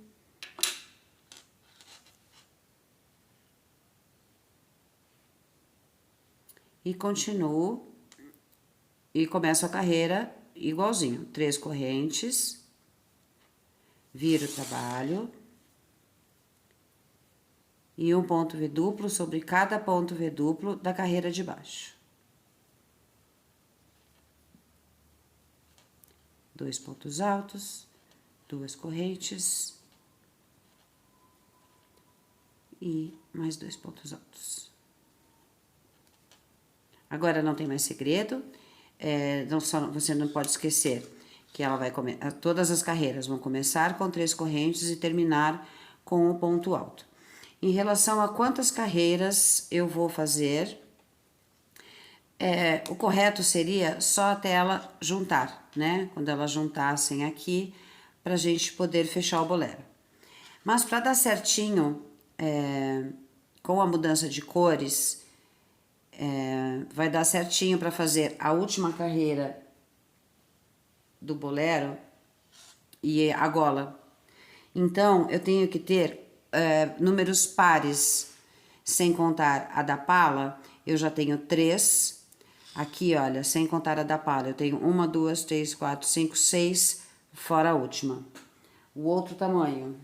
E continuo. E começo a carreira igualzinho. 3 correntes. Viro o trabalho. E um ponto V duplo sobre cada ponto V duplo da carreira de baixo. 2 pontos altos, 2 correntes e mais 2 pontos altos. Agora não tem mais segredo, você não pode esquecer que ela vai todas as carreiras vão começar com 3 correntes e terminar com o ponto alto. Em relação a quantas carreiras eu vou fazer, o correto seria só até ela juntar, né? Quando elas juntassem aqui, pra gente poder fechar o bolero. Mas para dar certinho, com a mudança de cores, vai dar certinho para fazer a última carreira do bolero e a gola. Então, eu tenho que ter números pares, sem contar a da pala, eu já tenho 3. Aqui, olha, sem contar a da pala, eu tenho 1, 2, 3, 4, 5, 6, fora a última. O outro tamanho,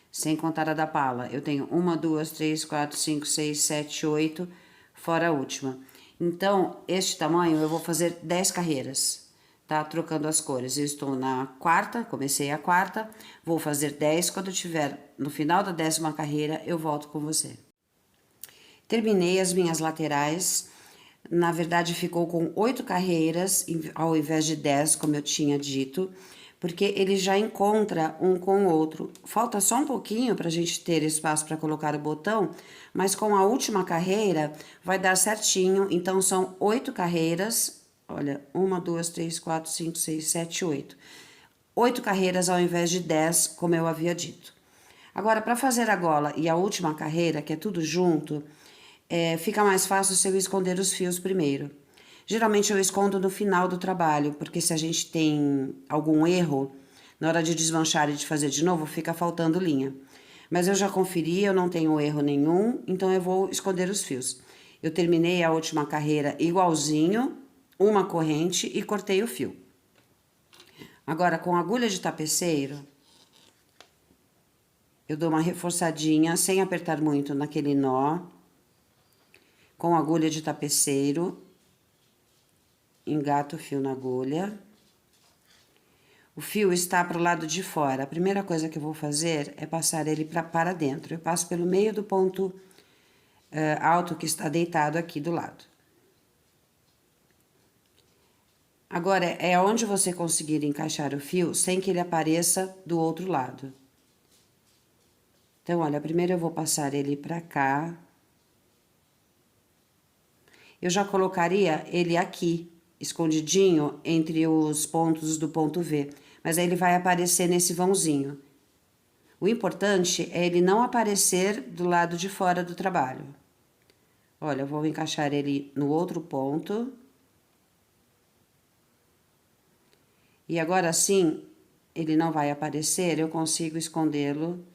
sem contar a da pala, eu tenho 1, 2, 3, 4, 5, 6, 7, 8, fora a última. Então, este tamanho eu vou fazer 10 carreiras, tá? Trocando as cores. Eu estou na quarta, comecei a quarta, vou fazer 10. Quando eu tiver no final da 10ª carreira, eu volto com você. Terminei as minhas laterais. Na verdade, ficou com 8 carreiras, ao invés de 10, como eu tinha dito, porque ele já encontra um com o outro. Falta só um pouquinho para a gente ter espaço para colocar o botão, mas com a última carreira vai dar certinho. Então, são 8 carreiras. Olha, 1, 2, 3, 4, 5, 6, 7, 8. 8 carreiras ao invés de 10, como eu havia dito. Agora, para fazer a gola e a última carreira, que é tudo junto, fica mais fácil se eu esconder os fios primeiro. Geralmente eu escondo no final do trabalho, porque se a gente tem algum erro, na hora de desmanchar e de fazer de novo, fica faltando linha. Mas eu já conferi, eu não tenho erro nenhum, então eu vou esconder os fios. Eu terminei a última carreira igualzinho, uma corrente e cortei o fio. Agora, com agulha de tapeceiro, eu dou uma reforçadinha, sem apertar muito naquele nó, com agulha de tapeceiro, engato o fio na agulha. O fio está para o lado de fora. A primeira coisa que eu vou fazer é passar ele para dentro. Eu passo pelo meio do ponto alto que está deitado aqui do lado. Agora, é onde você conseguir encaixar o fio sem que ele apareça do outro lado. Então, olha, primeiro eu vou passar ele para cá. Eu já colocaria ele aqui, escondidinho entre os pontos do ponto V, mas aí ele vai aparecer nesse vãozinho. O importante é ele não aparecer do lado de fora do trabalho. Olha, eu vou encaixar ele no outro ponto. E agora sim, ele não vai aparecer, eu consigo escondê-lo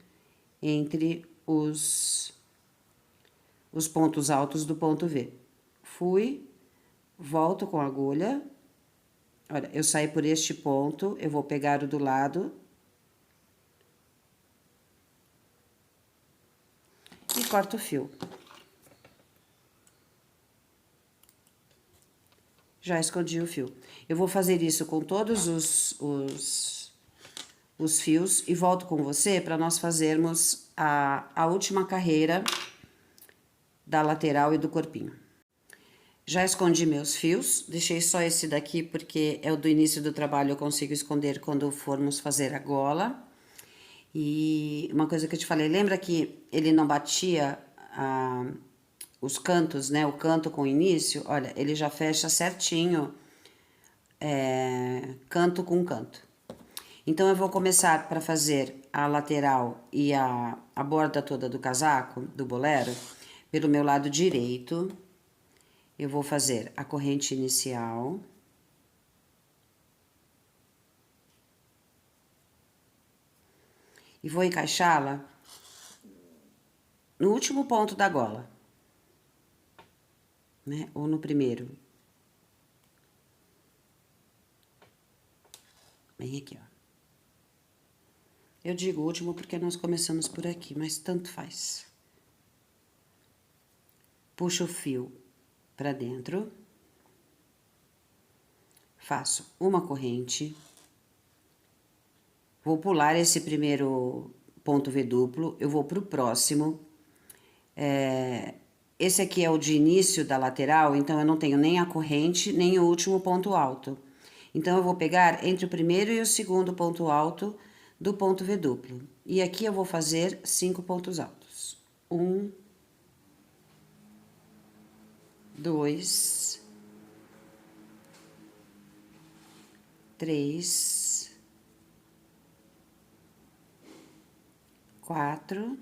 entre os pontos altos do ponto V. Fui, volto com a agulha. Olha, eu saí por este ponto, eu vou pegar o do lado. E corto o fio. Já escondi o fio. Eu vou fazer isso com todos os fios e volto com você para nós fazermos a última carreira da lateral e do corpinho. Já escondi meus fios, deixei só esse daqui porque é o do início do trabalho, eu consigo esconder quando formos fazer a gola. E uma coisa que eu te falei, lembra que ele não batia os cantos, né? O canto com o início, olha, ele já fecha certinho, canto com canto. Então, eu vou começar para fazer a lateral e a borda toda do casaco, do bolero, pelo meu lado direito. Eu vou fazer a corrente inicial. E vou encaixá-la no último ponto da gola, né? Ou no primeiro. Bem aqui, ó. Eu digo último porque nós começamos por aqui, mas tanto faz. Puxo o fio para dentro. Faço uma corrente. Vou pular esse primeiro ponto V duplo, eu vou pro próximo. Esse aqui é o de início da lateral, então eu não tenho nem a corrente, nem o último ponto alto. Então, eu vou pegar entre o primeiro e o segundo ponto alto do ponto V duplo. E aqui eu vou fazer 5 pontos altos. 1, 2, 3, 4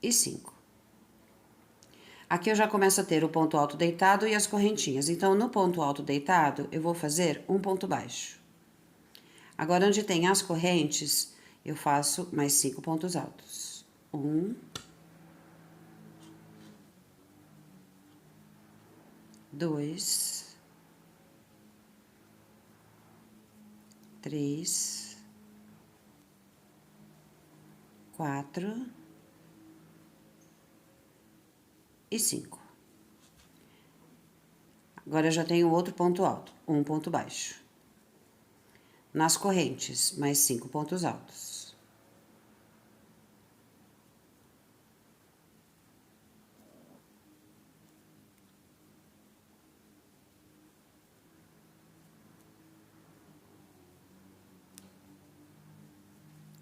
e 5. Aqui eu já começo a ter o ponto alto deitado e as correntinhas. Então, no ponto alto deitado, eu vou fazer um ponto baixo. Agora, onde tem as correntes, eu faço mais 5 pontos altos. 1, 2, 3, 4 e 5. Agora, eu já tenho outro ponto alto, um ponto baixo. Nas correntes, mais 5 pontos altos.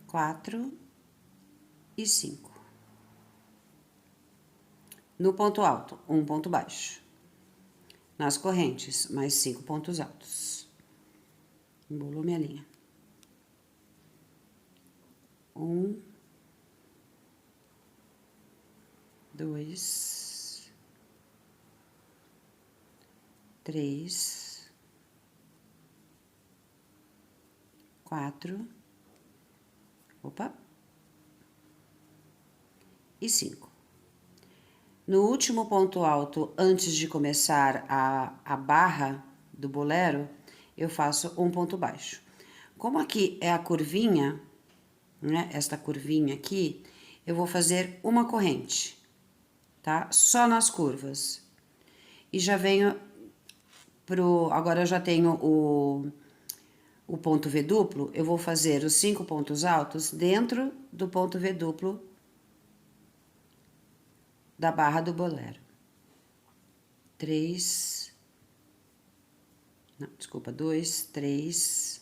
Quatro e 5. No ponto alto, um ponto baixo. Nas correntes, mais 5 pontos altos. Embolou minha linha. 1, 2, 3, 4, opa, e 5. No último ponto alto, antes de começar a barra do bolero, eu faço um ponto baixo. Como aqui é a curvinha, né, esta curvinha aqui, eu vou fazer uma corrente, tá? Só nas curvas. E já venho agora eu já tenho o ponto V duplo, eu vou fazer os 5 pontos altos dentro do ponto V duplo da barra do bolero. 3, não, desculpa, 2, 3,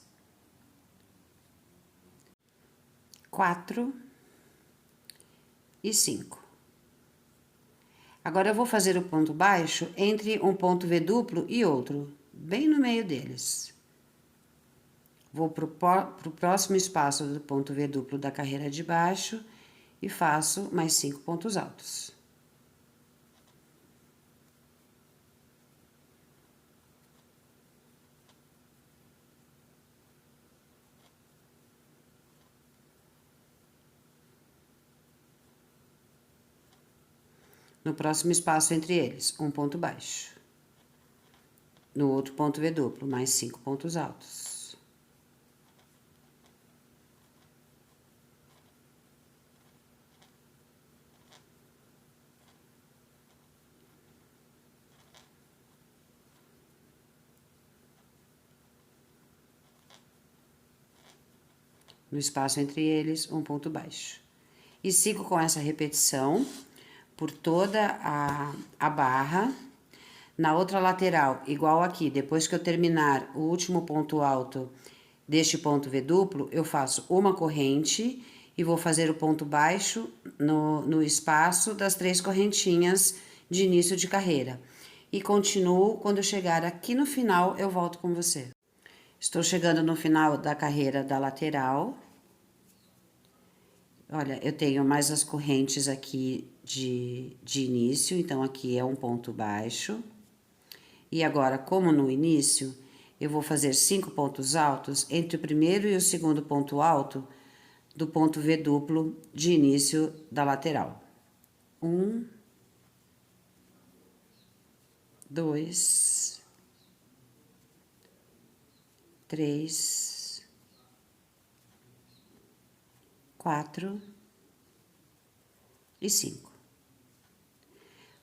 4 e 5. Agora, eu vou fazer o ponto baixo entre um ponto V duplo e outro, bem no meio deles. Vou pro próximo espaço do ponto V duplo da carreira de baixo e faço mais 5 pontos altos. No próximo espaço entre eles, um ponto baixo. No outro ponto V duplo, mais 5 pontos altos. No espaço entre eles, um ponto baixo. E sigo com essa repetição por toda a barra. Na outra lateral, igual aqui, depois que eu terminar o último ponto alto deste ponto V duplo, eu faço uma corrente e vou fazer o ponto baixo no espaço das 3 correntinhas de início de carreira. E continuo, quando eu chegar aqui no final, eu volto com você. Estou chegando no final da carreira da lateral. Olha, eu tenho mais as correntes aqui de início, então aqui é um ponto baixo. E agora, como no início, eu vou fazer 5 pontos altos entre o primeiro e o segundo ponto alto do ponto V duplo de início da lateral. 1, 2, 3, 4 e 5.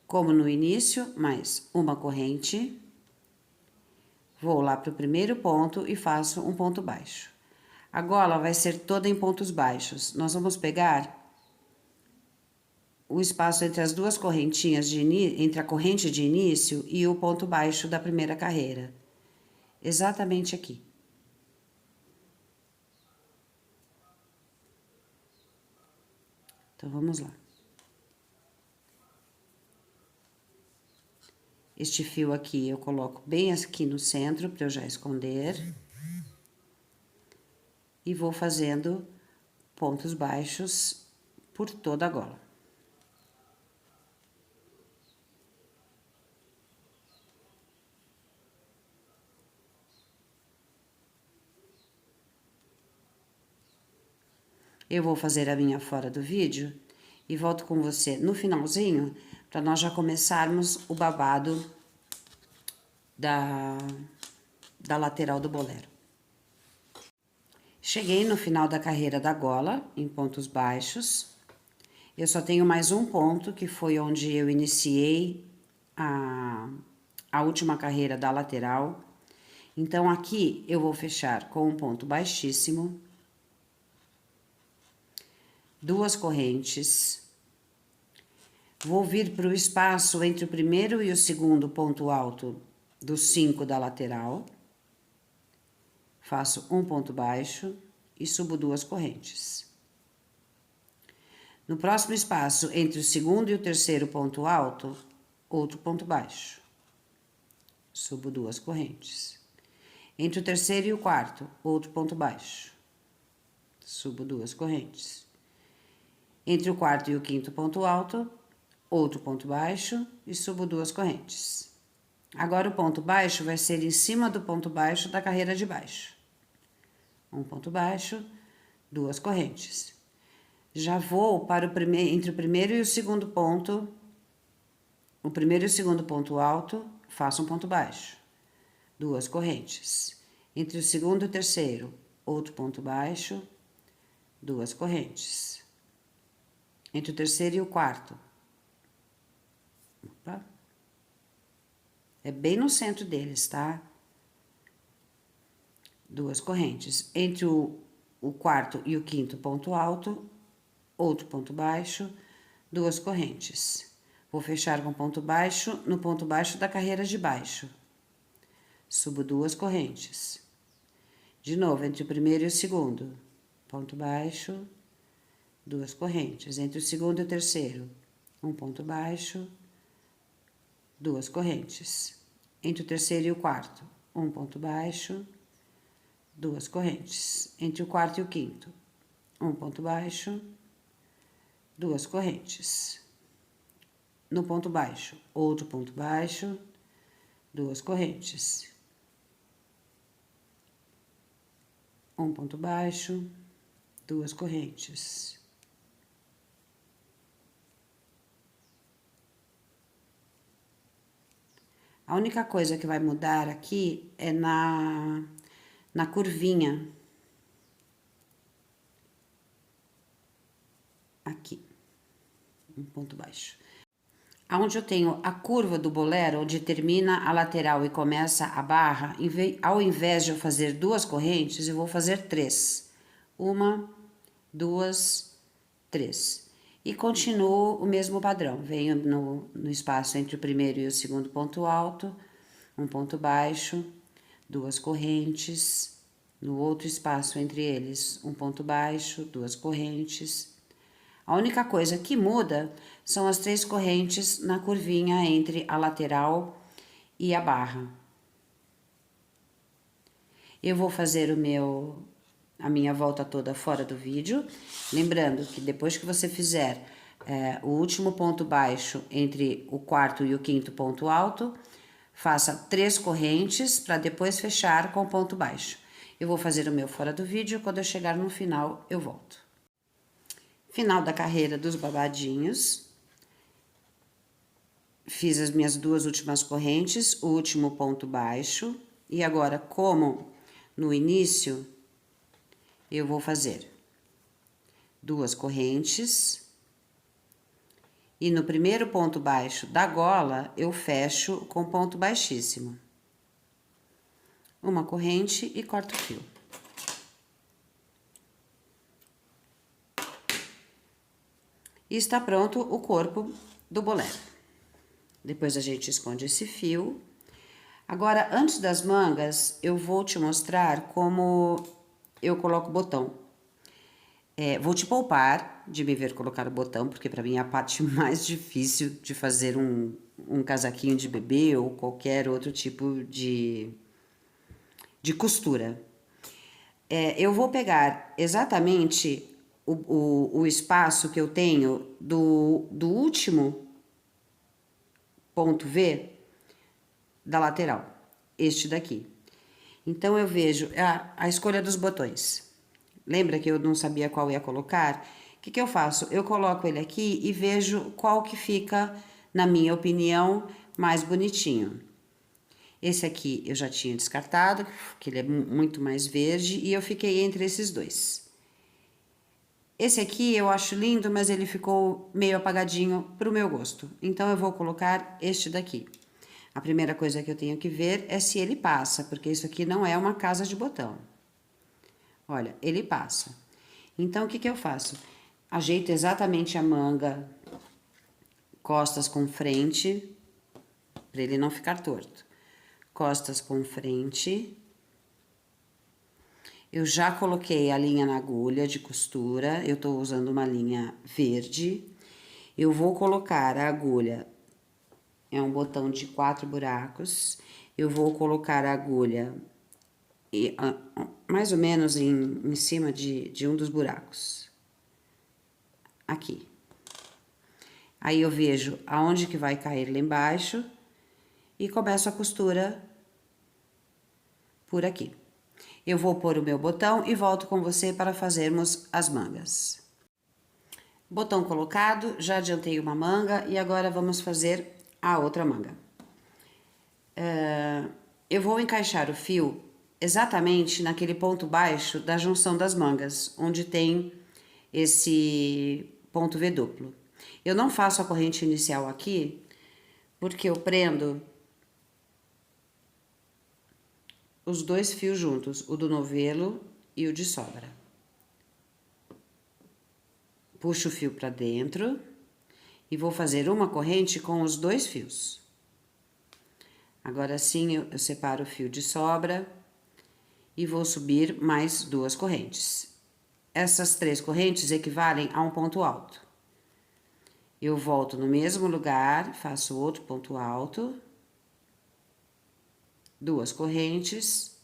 Como no início, mais uma corrente, vou lá para o primeiro ponto e faço um ponto baixo. A gola vai ser toda em pontos baixos. Nós vamos pegar o espaço entre as duas correntinhas, entre a corrente de início e o ponto baixo da primeira carreira. Exatamente aqui. Então, vamos lá. Este fio aqui eu coloco bem aqui no centro para eu já esconder. E vou fazendo pontos baixos por toda a gola. Eu vou fazer a minha fora do vídeo e volto com você no finalzinho para nós já começarmos o babado da lateral do bolero. Cheguei no final da carreira da gola, em pontos baixos. Eu só tenho mais um ponto, que foi onde eu iniciei a última carreira da lateral. Então, aqui eu vou fechar com um ponto baixíssimo, 2 correntes. Vou vir para o espaço entre o primeiro e o segundo ponto alto dos 5 da lateral. Faço um ponto baixo e subo 2 correntes. No próximo espaço, entre o segundo e o terceiro ponto alto, outro ponto baixo. Subo 2 correntes. Entre o terceiro e o quarto, outro ponto baixo. Subo 2 correntes. Entre o quarto e o quinto ponto alto, outro ponto baixo e subo 2 correntes. Agora, o ponto baixo vai ser em cima do ponto baixo da carreira de baixo. Um ponto baixo, 2 correntes. Já vou para entre o primeiro e o segundo ponto, o primeiro e o segundo ponto alto, faço um ponto baixo, 2 correntes. Entre o segundo e o terceiro, outro ponto baixo, 2 correntes. Entre o terceiro e o quarto, opa, é bem no centro deles, tá? 2 correntes. Entre o quarto e o quinto ponto alto, outro ponto baixo, 2 correntes. Vou fechar com ponto baixo no ponto baixo da carreira de baixo. Subo 2 correntes. De novo, entre o primeiro e o segundo, ponto baixo, 2 correntes. Entre o segundo e o terceiro, um ponto baixo, 2 correntes. Entre o terceiro e o quarto, um ponto baixo, 2 correntes. Entre o quarto e o quinto, um ponto baixo, 2 correntes. No ponto baixo, outro ponto baixo, 2 correntes. Um ponto baixo, 2 correntes. A única coisa que vai mudar aqui é na curvinha. Aqui, um ponto baixo. Aonde eu tenho a curva do bolero, onde termina a lateral e começa a barra, ao invés de eu fazer 2 correntes, eu vou fazer 3. 1, 2, 3. E continuo o mesmo padrão. Venho no espaço entre o primeiro e o segundo ponto alto, um ponto baixo, 2 correntes. No outro espaço entre eles, um ponto baixo, 2 correntes. A única coisa que muda são as 3 correntes na curvinha entre a lateral e a barra. Eu vou fazer a minha volta toda fora do vídeo, lembrando que depois que você fizer o último ponto baixo entre o quarto e o quinto ponto alto, faça 3 correntes para depois fechar com o ponto baixo. Eu vou fazer o meu fora do vídeo, quando eu chegar no final eu volto. Final da carreira dos babadinhos. Fiz as minhas 2 últimas correntes, o último ponto baixo. E agora, como no início, eu vou fazer 2 correntes. E no primeiro ponto baixo da gola, eu fecho com ponto baixíssimo. Uma corrente e corto o fio. E está pronto o corpo do bolero. Depois a gente esconde esse fio. Agora, antes das mangas, eu vou te mostrar como eu coloco o botão. Vou te poupar de me ver colocar o botão, porque para mim é a parte mais difícil de fazer um casaquinho de bebê ou qualquer outro tipo de costura. Eu vou pegar exatamente o espaço que eu tenho do último ponto V da lateral, este daqui. Então, eu vejo a escolha dos botões. Lembra que eu não sabia qual ia colocar? O que eu faço? Eu coloco ele aqui e vejo qual que fica, na minha opinião, mais bonitinho. Esse aqui eu já tinha descartado, que ele é muito mais verde, e eu fiquei entre esses dois. Esse aqui eu acho lindo, mas ele ficou meio apagadinho pro meu gosto. Então, eu vou colocar este daqui. A primeira coisa que eu tenho que ver é se ele passa, porque isso aqui não é uma casa de botão. Olha, ele passa. Então, o que eu faço? Ajeito exatamente a manga, costas com frente, para ele não ficar torto. Costas com frente. Eu já coloquei a linha na agulha de costura, eu tô usando uma linha verde. Eu vou colocar a agulha, é um botão de 4 buracos. Eu vou colocar a agulha mais ou menos em cima de um dos buracos. Aqui. Aí eu vejo aonde que vai cair lá embaixo e começo a costura por aqui. Eu vou pôr o meu botão e volto com você para fazermos as mangas. Botão colocado, já adiantei uma manga e agora vamos fazer a outra manga. Eu vou encaixar o fio exatamente naquele ponto baixo da junção das mangas, onde tem esse ponto V duplo. Eu não faço a corrente inicial aqui, porque eu prendo os dois fios juntos, o do novelo e o de sobra. Puxo o fio para dentro e vou fazer uma corrente com os dois fios. Agora sim, eu separo o fio de sobra e vou subir mais 2 correntes. Essas 3 correntes equivalem a um ponto alto. Eu volto no mesmo lugar, faço outro ponto alto, 2 correntes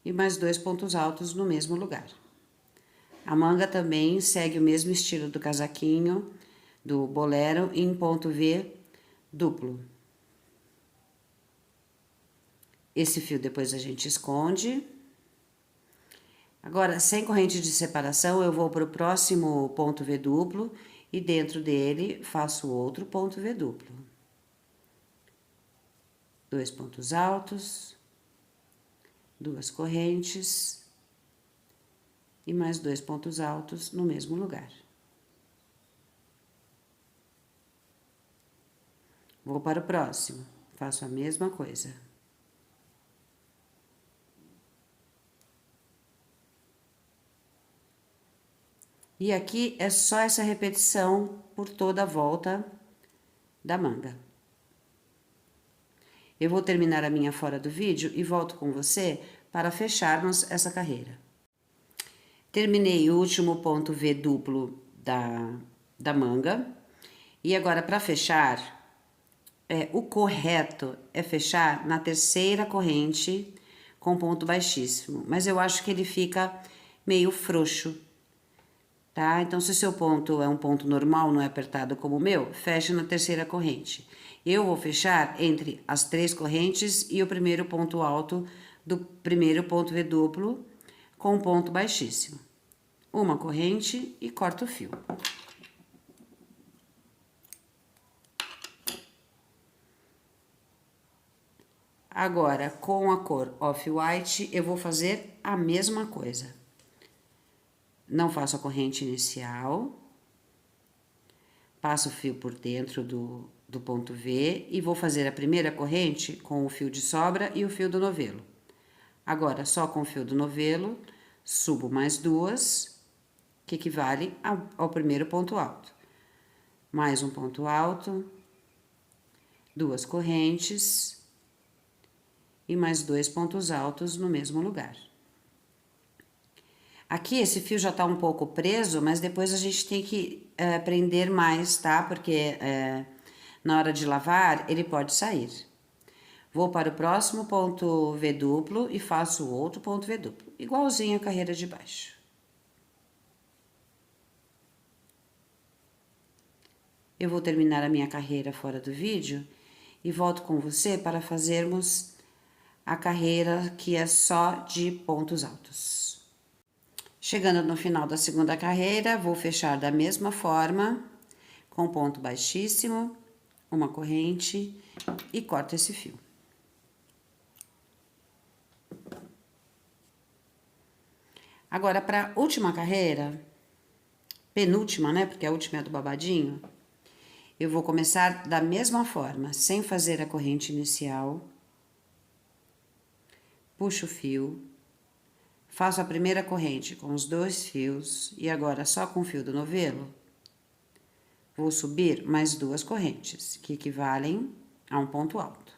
e mais 2 pontos altos no mesmo lugar. A manga também segue o mesmo estilo do casaquinho, do bolero, em ponto V duplo. Esse fio depois a gente esconde. Agora, sem corrente de separação, eu vou para o próximo ponto V duplo e dentro dele faço outro ponto V duplo. 2 pontos altos, 2 correntes e mais 2 pontos altos no mesmo lugar. Vou para o próximo, faço a mesma coisa. E aqui é só essa repetição por toda a volta da manga. Eu vou terminar a minha fora do vídeo e volto com você para fecharmos essa carreira. Terminei o último ponto V duplo da manga. E agora, para fechar, o correto é fechar na terceira corrente com ponto baixíssimo. Mas eu acho que ele fica meio frouxo. Tá? Então, se o seu ponto é um ponto normal, não é apertado como o meu, fecha na terceira corrente. Eu vou fechar entre as 3 correntes e o primeiro ponto alto do primeiro ponto V duplo com um ponto baixíssimo. Uma corrente e corto o fio. Agora, com a cor Off-White, eu vou fazer a mesma coisa. Não faço a corrente inicial, passo o fio por dentro do ponto V e vou fazer a primeira corrente com o fio de sobra e o fio do novelo. Agora, só com o fio do novelo, subo mais 2, que equivale ao primeiro ponto alto. Mais um ponto alto, 2 correntes e mais 2 pontos altos no mesmo lugar. Aqui esse fio já tá um pouco preso, mas depois a gente tem que prender mais, tá? Porque na hora de lavar ele pode sair. Vou para o próximo ponto V duplo e faço outro ponto V duplo, igualzinho a carreira de baixo. Eu vou terminar a minha carreira fora do vídeo e volto com você para fazermos a carreira que é só de pontos altos. Chegando no final da segunda carreira, vou fechar da mesma forma, com ponto baixíssimo, uma corrente e corto esse fio. Agora, para a última carreira, penúltima, né, porque a última é do babadinho, eu vou começar da mesma forma, sem fazer a corrente inicial. Puxo o fio, faço a primeira corrente com os 2 fios e agora só com o fio do novelo, vou subir mais 2 correntes, que equivalem a um ponto alto.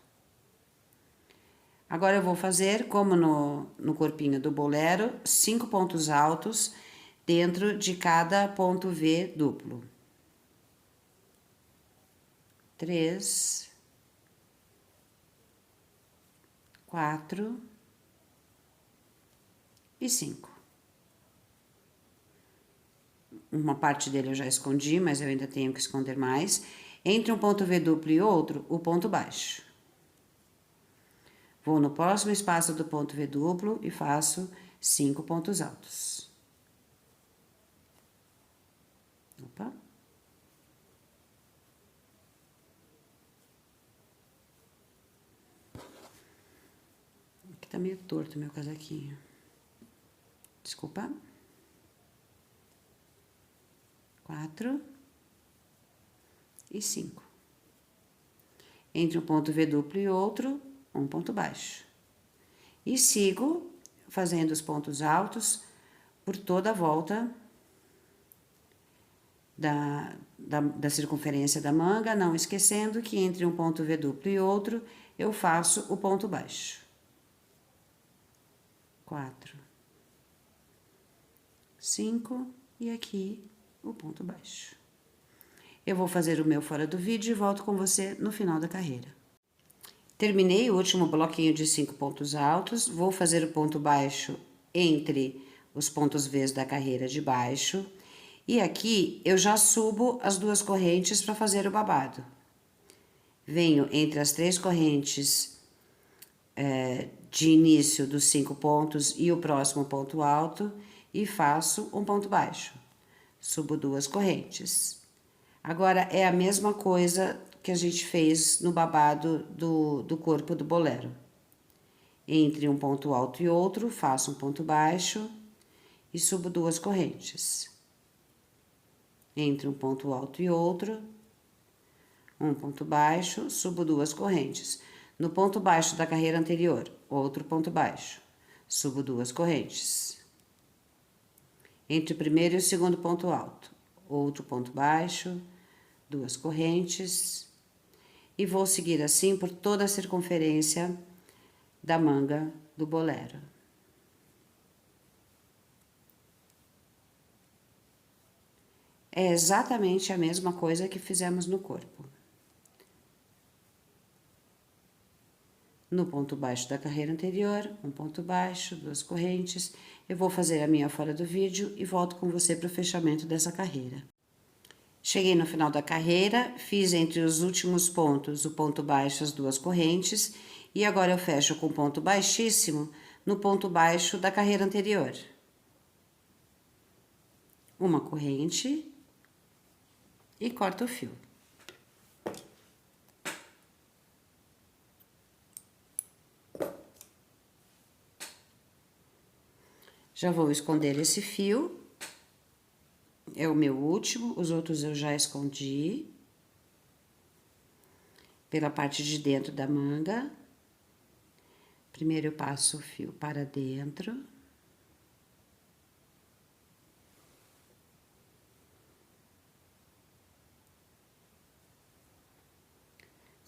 Agora eu vou fazer, como no corpinho do bolero, 5 pontos altos dentro de cada ponto V duplo. 3, 4 e 5. Uma parte dele eu já escondi, mas eu ainda tenho que esconder mais. Entre um ponto V duplo e outro, o ponto baixo. Vou no próximo espaço do ponto V duplo e faço 5 pontos altos. Opa. Aqui tá meio torto meu casaquinho. Desculpa. 4 e 5. Entre um ponto V duplo e outro, um ponto baixo. E sigo fazendo os pontos altos por toda a volta da circunferência da manga, não esquecendo que entre um ponto V duplo e outro, eu faço o ponto baixo. 4, 5 e aqui o ponto baixo. Eu vou fazer o meu fora do vídeo e volto com você no final da carreira. Terminei o último bloquinho de 5 pontos altos, vou fazer o ponto baixo entre os pontos V's da carreira de baixo. E aqui eu já subo as 2 correntes para fazer o babado. Venho entre as 3 correntes de início dos 5 pontos e o próximo ponto alto e faço um ponto baixo. Subo 2 correntes. Agora, é a mesma coisa que a gente fez no babado do corpo do bolero. Entre um ponto alto e outro, faço um ponto baixo e subo 2 correntes. Entre um ponto alto e outro, um ponto baixo, subo 2 correntes. No ponto baixo da carreira anterior, outro ponto baixo, subo 2 correntes. Entre o primeiro e o segundo ponto alto, outro ponto baixo, 2 correntes, e vou seguir assim por toda a circunferência da manga do bolero. É exatamente a mesma coisa que fizemos no corpo. No ponto baixo da carreira anterior, um ponto baixo, 2 correntes. Eu vou fazer a minha fora do vídeo e volto com você para o fechamento dessa carreira. Cheguei no final da carreira, fiz entre os últimos pontos o ponto baixo, as 2 correntes, e agora eu fecho com ponto baixíssimo no ponto baixo da carreira anterior. Uma corrente e corto o fio. Já vou esconder esse fio. É o meu último, os outros eu já escondi. Pela parte de dentro da manga. Primeiro eu passo o fio para dentro.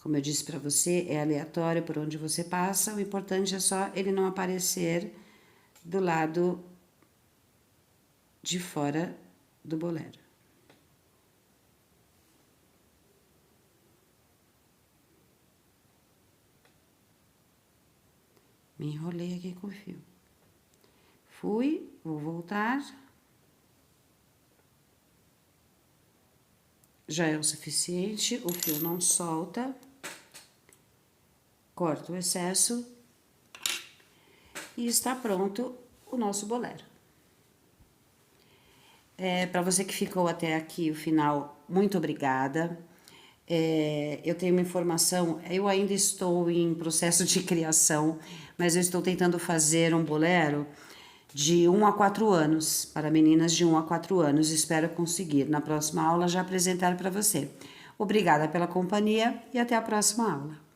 Como eu disse para você, é aleatório por onde você passa, o importante é só ele não aparecer do lado de fora do bolero. Me enrolei aqui com o fio. Fui, vou voltar. já é o suficiente, o fio não solta. Corto o excesso e está pronto o nosso bolero. Para você que ficou até aqui o final, muito obrigada. Eu tenho uma informação, eu ainda estou em processo de criação, mas eu estou tentando fazer um bolero de 1 a 4 anos, para meninas de 1 a 4 anos. Espero conseguir, na próxima aula, já apresentar para você. Obrigada pela companhia e até a próxima aula.